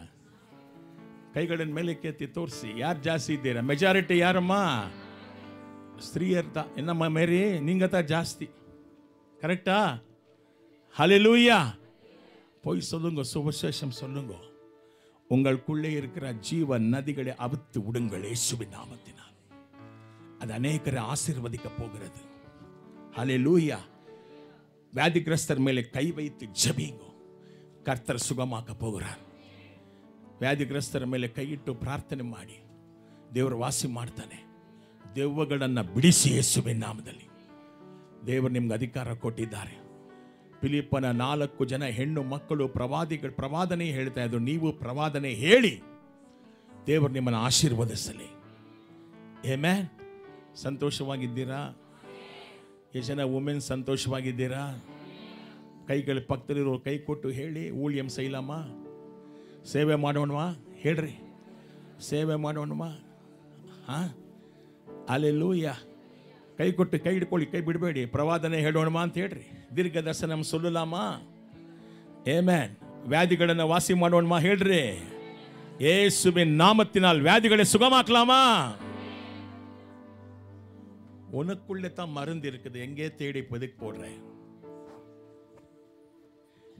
ಕೈಗಳನ್ನ ಮೇಲೆ ಕೆತ್ತಿ ತೋರಿಸಿ. ಯಾರು ಜಾಸ್ತಿ ಇದ್ದೀರಾ? ಮೆಜಾರಿಟಿ ಯಾರಮ್ಮ? ஸ்திரீயர்தா. என்னம்மா மேரி, நீங்கள் தான் ஜாஸ்தி. கரெக்டா? ஹல்லேலூயா. போய் சொல்லுங்க, சுவிசேஷம் சொல்லுங்க. உங்களுக்குள்ளே இருக்கிற ஜீவ நதிகளை அவித்து விடுங்கள் இயேசுவின் நாமத்தினால். அது அநேகரை ஆசீர்வதிக்க போகிறது. ஹல்லேலூயா. வியாதிகிரஸ்தர் மேலே கை வைத்து ஜெபிங்க, கர்த்தர் சுகமாக்க போகிறார். ವ್ಯಾಧಿಗ್ರಸ್ತರ ಮೇಲೆ ಕೈಯಿಟ್ಟು ಪ್ರಾರ್ಥನೆ ಮಾಡಿ ದೇವರು ವಾಸಿ ಮಾಡ್ತಾನೆ. ದೆವ್ವಗಳನ್ನು ಬಿಡಿಸಿ ಯೇಸುವಿನ ನಾಮದಲ್ಲಿ. ದೇವರು ನಿಮ್ಗೆ ಅಧಿಕಾರ ಕೊಟ್ಟಿದ್ದಾರೆ. ಫಿಲಿಪ್ಪನ 4 ಜನ ಹೆಣ್ಣು ಮಕ್ಕಳು ಪ್ರವಾದನೆ ಹೇಳ್ತಾ ಇದ್ರು. ನೀವು ಪ್ರವಾದನೆ ಹೇಳಿ, ದೇವರು ನಿಮ್ಮನ್ನು ಆಶೀರ್ವದಿಸಲಿ. ಆಮೆನ್. ಸಂತೋಷವಾಗಿದ್ದೀರಾ? ಎಷ್ಟು ಜನ ವುಮೆನ್ ಸಂತೋಷವಾಗಿದ್ದೀರಾ? ಕೈಗಳ ಪಕ್ಕದಲ್ಲಿರೋ ಕೈ ಕೊಟ್ಟು ಹೇಳಿ, ಊಳಿಯಂ ಸೈಲಮ್ಮ, ಸೇವೆ ಮಾಡೋಣವಾ? ಹೇಳ್ರಿ, ಸೇವೆ ಮಾಡೋಣವಾ? ಹಾಂ, ಹಲ್ಲೇಲೂಯಾ. ಕೈ ಕೊಟ್ಟು ಕೈ ಹಿಡ್ಕೊಳ್ಳಿ, ಕೈ ಬಿಡಬೇಡಿ. ಪ್ರವಾದನೆ ಹೇಳೋಣವಾ ಅಂತ ಹೇಳ್ರಿ. ದೀರ್ಘ ದರ್ಶನ ಸೊಲ್ಲಲಾಮ. ಆಮೆನ್. ವ್ಯಾಧಿಗಳನ್ನು ವಾಸಿ ಮಾಡೋಣವಾ? ಹೇಳ್ರಿ. ಯೇಸುವಿன் நாமத்தினால் வியாதிகளை சுகமாக்கலாமா? உனக்குள்ளே தான் மருந்து இருக்குது. எங்கே தேடி பதுக்கி போடுறேன்?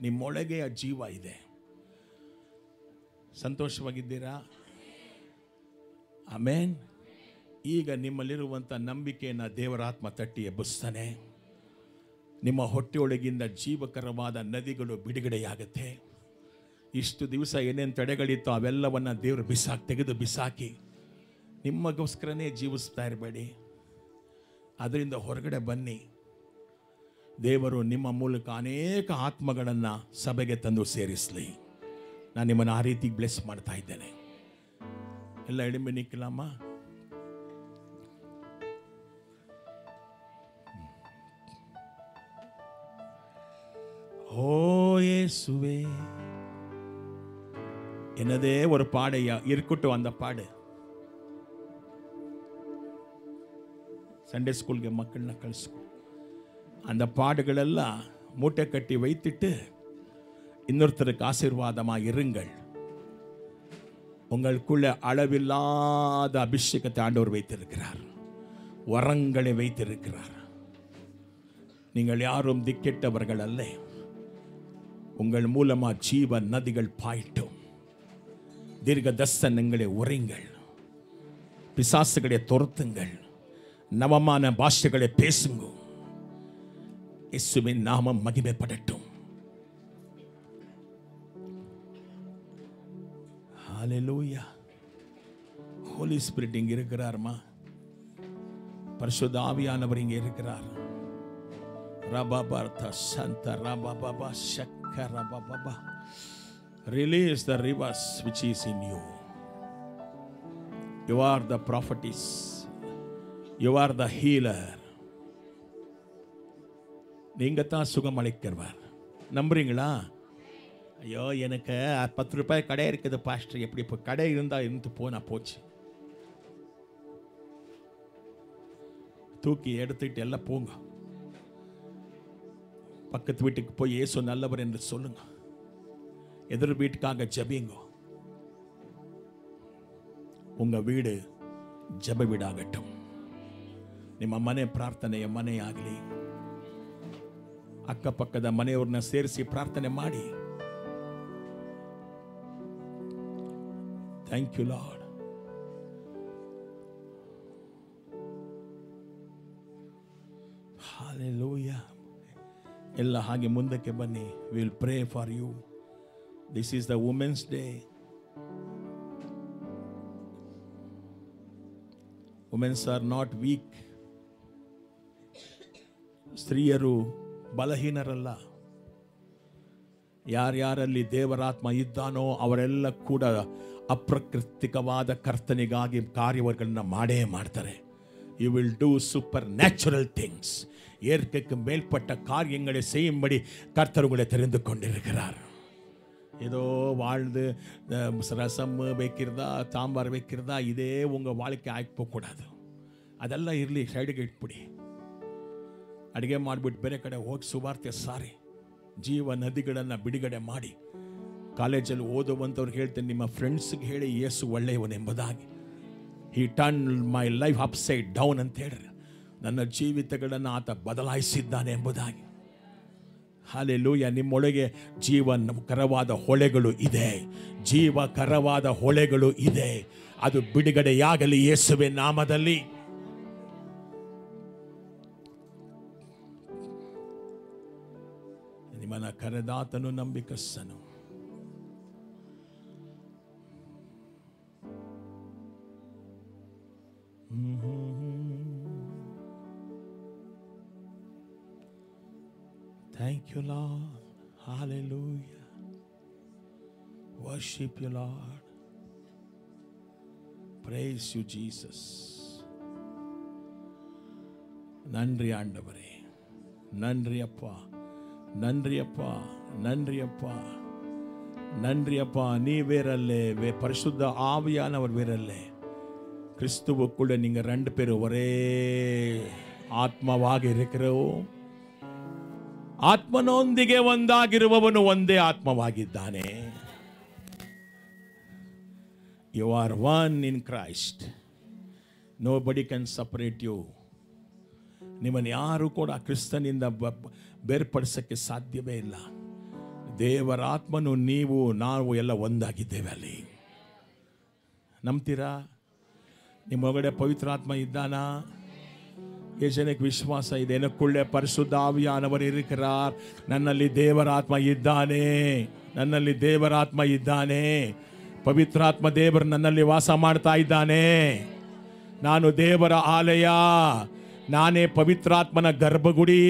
ನಿಮ್ಮೊಳಗೆ ಆ ಜೀವ ಇದೆ. ಸಂತೋಷವಾಗಿದ್ದೀರಾ? ಆಮೆನ್. ಈಗ ನಿಮ್ಮಲ್ಲಿರುವಂಥ ನಂಬಿಕೆಯನ್ನು ದೇವರಾತ್ಮ ತಟ್ಟಿ ಎಬ್ಬಿಸ್ತಾನೆ. ನಿಮ್ಮ ಹೊಟ್ಟೆಯೊಳಗಿಂದ ಜೀವಕರವಾದ ನದಿಗಳು ಬಿಡುಗಡೆಯಾಗುತ್ತೆ. ಇಷ್ಟು ದಿವಸ ಏನೇನು ತಡೆಗಳಿತ್ತು ಅವೆಲ್ಲವನ್ನು ದೇವರು ತೆಗೆದು ಬಿಸಾಕಿ ನಿಮಗೋಸ್ಕರನೇ ಜೀವಿಸ್ತಾ ಇರಬೇಡಿ. ಅದರಿಂದ ಹೊರಗಡೆ ಬನ್ನಿ. ದೇವರು ನಿಮ್ಮ ಮೂಲಕ ಅನೇಕ ಆತ್ಮಗಳನ್ನು ಸಭೆಗೆ ತಂದು ಸೇರಿಸಲಿ. ನಾನು ನಿಮ್ಮನ್ನು ಆ ರೀತಿ ಬ್ಲೆಸ್ ಮಾಡ್ತಾ ಇದ್ದೇನೆ. ಎಲ್ಲ ಎಳಿಮೆ ನಿಕ್ಕಿಲ್ಲಮ್ಮ. ஓ இயேசுவே, என்னதே ஒரு பாடையா இருக்கட்டும். அந்த பாடு சண்டே ஸ்கூலுக்கு மக்கள்னா கழிச்சுக்கோ. அந்த பாடுகளெல்லாம் மூட்டை கட்டி வைத்துட்டு இன்னொருத்தருக்கு ஆசீர்வாதமாக இருங்கள். உங்களுக்குள்ள அளவில்லாத அபிஷேகத்தை ஆண்டவர் வைத்திருக்கிறார். வரங்களை வைத்திருக்கிறார். நீங்கள் யாரும் திக்கெட்டவர்கள் அல்ல. உங்கள் மூலமா ஜீவ நதிகள் பாயட்டும். தீர்க்க தரிசனங்களை உரைங்கள். பிசாசுகளை துரத்துங்கள். நவமான பாஷைகளை பேசுங்க. இயேசுவின் நாமம் மகிமைப்படட்டும். ஹல்லேலூயா. ஹோலி ஸ்பிரிட் இங்க இருக்கிறார்மா. பரிசுத்த ஆவியானவர் இங்க இருக்கிறார். ரபபர்த சந்த ரபபப சக்கர ரபபப. Release the rivers which is in you. You are the prophetess. You are the healer. நீங்க தான் சுகமளிக்கிறவர். நம்புறீங்களா? ஐயோ, எனக்கு 10 ரூபாய் கடை இருக்குது பாஸ்டர். எப்படி இப்போ கடை இருந்தால் இருந்து போனா போச்சு. தூக்கி எடுத்துட்டு எல்லாம் போங்க. பக்கத்து வீட்டுக்கு போய் இயேசு நல்லவர் என்று சொல்லுங்க. எதிர் வீட்டுக்காக ஜெபிங்க. உங்க வீடு ಜಪ வீடாகட்டும். ನಿಮ್ಮ ಮನೆ ಪ್ರಾರ್ಥನೆಯ ಮನೆ ಆಗಲಿ. ಅಕ್ಕಪಕ್ಕದ ಮನೆಯವ್ರನ್ನ ಸೇರಿಸಿ ಪ್ರಾರ್ಥನೆ ಮಾಡಿ. Thank you Lord. Hallelujah. ಎಲ್ಲ ಹಾಗೆ ಮುಂದಕ್ಕೆ ಬನ್ನಿ. We will pray for you. This is the Women's Day. Women are not weak. ಸ್ತ್ರೀಯರು ಬಲಹೀನರಲ್ಲ. ಯಾರ್ಯಾರಲ್ಲಿ ದೇವರಾತ್ಮ ಇದ್ದಾನೋ ಅವರೆಲ್ಲ ಕೂಡ ಅಪ್ರಕೃತಿಕವಾದ ಕರ್ತನಿಗಾಗಿ ಕಾರ್ಯಗಳನ್ನು ಮಾಡೇ ಮಾಡ್ತಾರೆ. You will do supernatural things. ஏற்கைக்கு மேல்பட்ட காரியங்களை செய்யும்படி கர்த்தர்களை தெரிந்து கொண்டிருக்கிறார். ஏதோ வாழ்ந்து ரசம் வைக்கிறதா சாம்பார் வைக்கிறதா இதே உங்கள் வாழ்க்கை ಆಯ್ಕೋಕೂಡದು. ಅದೆಲ್ಲ ಇರಲಿ, ಸೈಡ್ಗೆ ಇಟ್ಬಿಡಿ. ಅಡುಗೆ ಮಾಡಿಬಿಟ್ಟು ಬೇರೆ ಕಡೆ ಹೋಗಿ ಸುವಾರ್ತೆ ಸಾರಿ ಜೀವ ನದಿಗಳನ್ನು ಬಿಡುಗಡೆ ಮಾಡಿ. ಕಾಲೇಜಲ್ಲಿ ಓದುವಂಥವ್ರಿಗೆ ಹೇಳ್ತೇನೆ, ನಿಮ್ಮ ಫ್ರೆಂಡ್ಸ್ಗೆ ಹೇಳಿ ಯೇಸು ಒಳ್ಳೆಯವನೆಂಬುದಾಗಿ. He turned my life upside down ಅಂತ ಹೇಳ್ರಿ. ನನ್ನ ಜೀವಿತಗಳನ್ನು ಆತ ಬದಲಾಯಿಸಿದ್ದಾನೆ ಎಂಬುದಾಗಿ. ಹಲ್ಲೆಲೂಯಾ. ನಿಮ್ಮೊಳಗೆ ಜೀವಕರವಾದ ಹೊಳೆಗಳು ಇದೆ, ಜೀವಕರವಾದ ಹೊಳೆಗಳು ಇದೆ. ಅದು ಬಿಡುಗಡೆಯಾಗಲಿ ಯೇಸುವಿನ ನಾಮದಲ್ಲಿ. ನಿಮ್ಮನ್ನ ಕರೆದಾತನು ನಂಬಿಕಸ್ಥನು. Thank you, Lord. Hallelujah. Worship you, Lord. Praise you, Jesus. நன்றி ஆண்டவரே, நன்றி அப்பா, நன்றி அப்பா, நன்றி அப்பா, நன்றி அப்பா. நீ வேறல்லே, பரிசுத்த ஆவியானவர் வேறல்லே. கிறிஸ்துவுக்குள்ள நீங்க ரெண்டு பேரும் ஒரே ಆತ್ಮವಾಗಿ இருக்கிறோம். ಆತ್ಮನೊಂದಿಗೆ ಒಂದಾಗಿರುವವನು ಒಂದೇ ಆತ್ಮವಾಗಿದ್ದಾನೆ. You are one in Christ. Nobody can separate you. ನಿಮ್ಮನ್ನು ಯಾರು ಕೂಡ ಕ್ರಿಸ್ತನಿಂದ ಬೇರ್ಪಡಿಸಕ್ಕೆ ಸಾಧ್ಯವೇ ಇಲ್ಲ. ದೇವರ ಆತ್ಮನು ನೀವು ನಾವು ಎಲ್ಲ ಒಂದಾಗಿದ್ದೇವೆ ಅಲ್ಲಿ. ನಂಬ್ತೀರಾ? ನಿಮ್ಮೊಳಗಡೆ ಪವಿತ್ರಾತ್ಮ ಇದ್ದಾನಾ? ಜನಕ್ಕೆ ವಿಶ್ವಾಸ ಇದೆ. எனக்குள்ளே பரிசுத்த ஆவியானவர் இருக்கிறார். ನನ್ನಲ್ಲಿ ದೇವರಾತ್ಮ ಇದ್ದಾನೆ, ನನ್ನಲ್ಲಿ ದೇವರಾತ್ಮ ಇದ್ದಾನೆ. ಪವಿತ್ರಾತ್ಮ ದೇವರು ನನ್ನಲ್ಲಿ ವಾಸ ಮಾಡ್ತಾ ಇದ್ದಾನೆ. ನಾನು ದೇವರ ಆಲಯ, ನಾನೇ ಪವಿತ್ರಾತ್ಮನ ಗರ್ಭಗುಡಿ.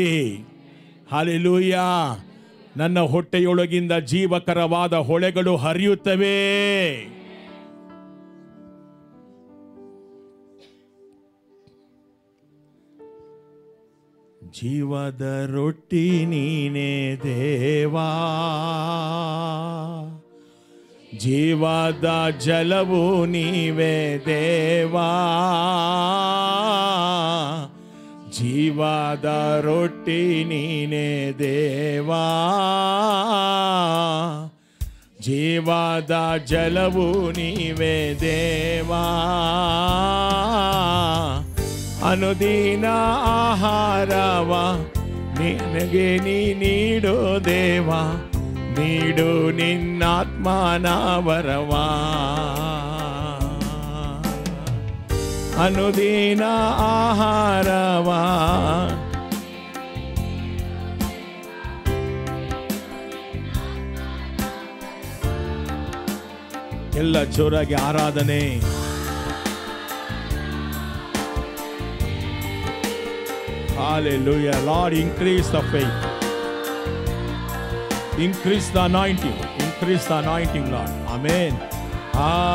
ಹಲ್ಲೆಲೂಯಾ. ನನ್ನ ಹೊಟ್ಟೆಯೊಳಗಿಂದ ಜೀವಕರವಾದ ಹೊಳೆಗಳು ಹರಿಯುತ್ತವೆ. ಜೀವದ ರೊಟ್ಟಿ ನೀನೇ ದೇವಾ, ಜೀವದ ಜಲವು ನೀವೇ ದೇವಾ. ಜೀವದ ರೊಟ್ಟಿ ನೀನೇ ದೇವಾ, ಜೀವದ ಜಲವು ನೀವೇ ದೇವಾ. ಅನುದಿನ ಆಹಾರವ ನಿನಗೆ ನೀಡೋ ದೇವ, ನೀಡು ನಿನ್ನಾತ್ಮನ ವರವ. ಅನುದಿನ ಆಹಾರವ ಎಲ್ಲ ಜೋರಾಗಿ ಆರಾಧನೆ. Hallelujah. Lord, increase the faith. Increase the anointing. Increase the anointing, Lord. Amen. Aradhane.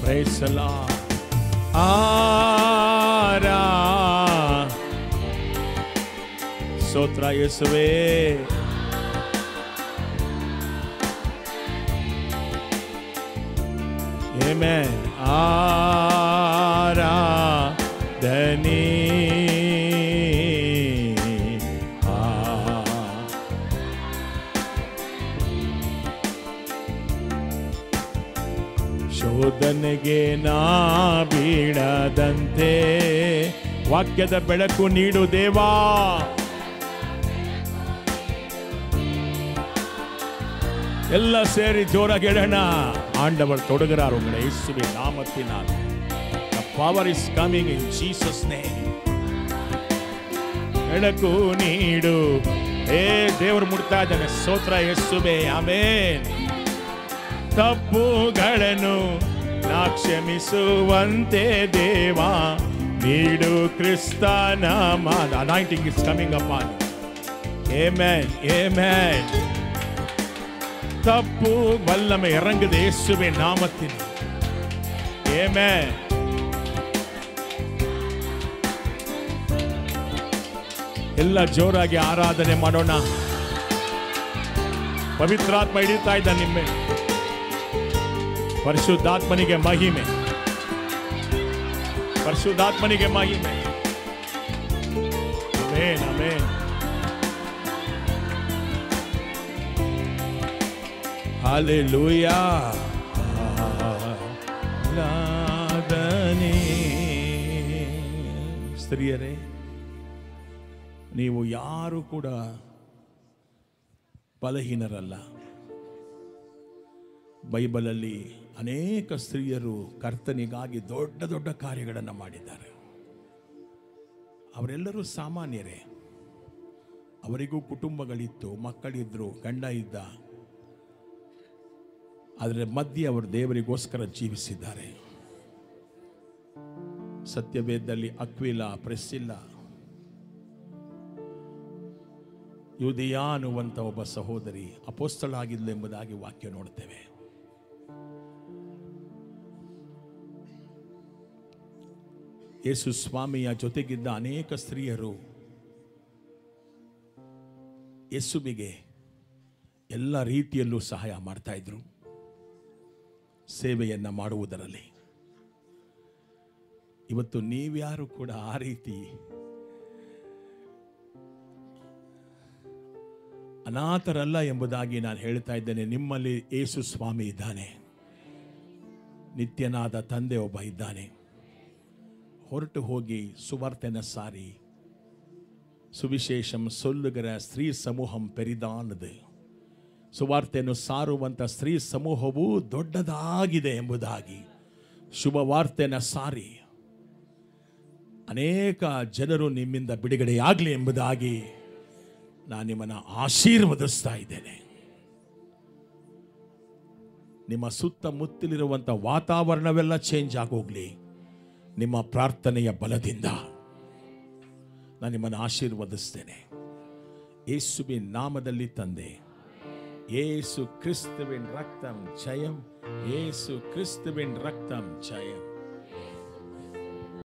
Praise the Lord. Sotra Yeshuve. Amen. ಆರಾಧನೆ ಶೋಧನೆಗೆ ನಾ ಬೀಳದಂತೆ ವಾಕ್ಯದ ಬೆಳಕು ನೀಡು ದೇವಾ. ಎಲ್ಲ ಸೇರಿ ಜೋರಾಗಿ ಹೇಳೋಣ. ஆண்டவர் தொடுகிறார் உங்களை இயேசுவின் நாமத்தினால். The power is coming in Jesus name. ಬೆಳಕು ನೀಡು. ದೇವರು ಮುಟ್ತಾ ಇದ್ದಾನೆ. ಸ್ತೋತ್ರ ಯೇಸುವೇ. ಆಮೆನ್. ತಪ್ಪುಗಳನ್ನು ನಾ ಕ್ಷಮಿಸುವಂತೆ ದೇವಾ ನೀಡು ಕ್ರಿಸ್ತನ ಮಾನ. Anointing is coming upon you. Amen. Amen. தப்பு வல்லமை இறங்குது இயேசுவின் நாமத்தில். ஆமென். ಎಲ್ಲ ಜೋರಾಗಿ ಆರಾಧನೆ ಮಾಡೋಣ. ಪವಿತ್ರಾತ್ಮ ಹಿಡಿತಾ ಇದ್ದ ನಿಮ್ಮ ಪರಿಶುದ್ಧಾತ್ಮನಿಗೆ ಮಹಿಮೆ. ಪರಿಶುದ್ಧಾತ್ಮನಿಗೆ ಮಹಿಮೆ. ಆಮೆನ್. ಆಮೆನ್. Hallelujah. ಆರಾಧನೆ. ಸ್ತ್ರೀಯರೇ, ನೀವು ಯಾರು ಕೂಡ ಬಲಹೀನರಲ್ಲ. ಬೈಬಲಲ್ಲಿ ಅನೇಕ ಸ್ತ್ರೀಯರು ಕರ್ತನಿಗಾಗಿ ದೊಡ್ಡ ದೊಡ್ಡ ಕಾರ್ಯಗಳನ್ನು ಮಾಡಿದ್ದಾರೆ. ಅವರೆಲ್ಲರೂ ಸಾಮಾನ್ಯರೇ. ಅವರಿಗೂ ಕುಟುಂಬಗಳಿತ್ತು, ಮಕ್ಕಳಿದ್ರು, ಗಂಡ ಇದ್ದ. ಅದರ ಮಧ್ಯೆ ಅವರು ದೇವರಿಗೋಸ್ಕರ ಜೀವಿಸಿದ್ದಾರೆ. ಸತ್ಯವೇದದಲ್ಲಿ ಅಕ್ವಿಲ, ಪ್ರಿಸ್ಸಿಲ್ಲ, ಯೂದಿಯಾ ಅನ್ನುವಂಥ ಒಬ್ಬ ಸಹೋದರಿ ಅಪೊಸ್ತಲಳಾಗಿದ್ಲು ಎಂಬುದಾಗಿ ವಾಕ್ಯ ನೋಡ್ತೇವೆ. ಯೇಸು ಸ್ವಾಮಿಯ ಜೊತೆಗಿದ್ದ ಅನೇಕ ಸ್ತ್ರೀಯರು ಯೇಸುವಿಗೆ ಎಲ್ಲ ರೀತಿಯಲ್ಲೂ ಸಹಾಯ ಮಾಡ್ತಾ ಇದ್ರು, ಸೇವೆಯನ್ನ ಮಾಡುವುದರಲ್ಲಿ. ಇವತ್ತು ನೀವ್ಯಾರು ಕೂಡ ಆ ರೀತಿ ಅನಾಥರಲ್ಲ ಎಂಬುದಾಗಿ ನಾನು ಹೇಳ್ತಾ ಇದ್ದೇನೆ. ನಿಮ್ಮಲ್ಲಿ ಯೇಸು ಸ್ವಾಮಿ ಇದ್ದಾನೆ. ನಿತ್ಯನಾದ ತಂದೆ ಒಬ್ಬ ಇದ್ದಾನೆ. ಹೊರಟು ಹೋಗಿ ಸುವಾರ್ತೆನ ಸಾರಿ. ಸುವಿಶೇಷಂ ಸೊಲ್ಲುಗರ ಸ್ತ್ರೀ ಸಮೂಹಂ ಪೆರಿದಾನದು. ಸುವಾರ್ತೆಯನ್ನು ಸಾರುವಂಥ ಸ್ತ್ರೀ ಸಮೂಹವು ದೊಡ್ಡದಾಗಿದೆ ಎಂಬುದಾಗಿ ಶುಭವಾರ್ತೆಯನ್ನು ಸಾರಿ ಅನೇಕ ಜನರು ನಿಮ್ಮಿಂದ ಬಿಡುಗಡೆಯಾಗಲಿ ಎಂಬುದಾಗಿ ನಾನು ನಿಮ್ಮನ್ನು ಆಶೀರ್ವದಿಸ್ತಾ ಇದ್ದೇನೆ. ನಿಮ್ಮ ಸುತ್ತಮುತ್ತಲಿರುವಂಥ ವಾತಾವರಣವೆಲ್ಲ ಚೇಂಜ್ ಆಗೋಗ್ಲಿ ನಿಮ್ಮ ಪ್ರಾರ್ಥನೆಯ ಬಲದಿಂದ. ನಾನು ನಿಮ್ಮನ್ನು ಆಶೀರ್ವದಿಸ್ತೇನೆ ಯೇಸುವಿನ ನಾಮದಲ್ಲಿ ತಂದೆ. இயேசு கிறிஸ்துவின் ரத்தம் ஜெயம். இயேசு கிறிஸ்துவின் ரத்தம் ஜெயம்.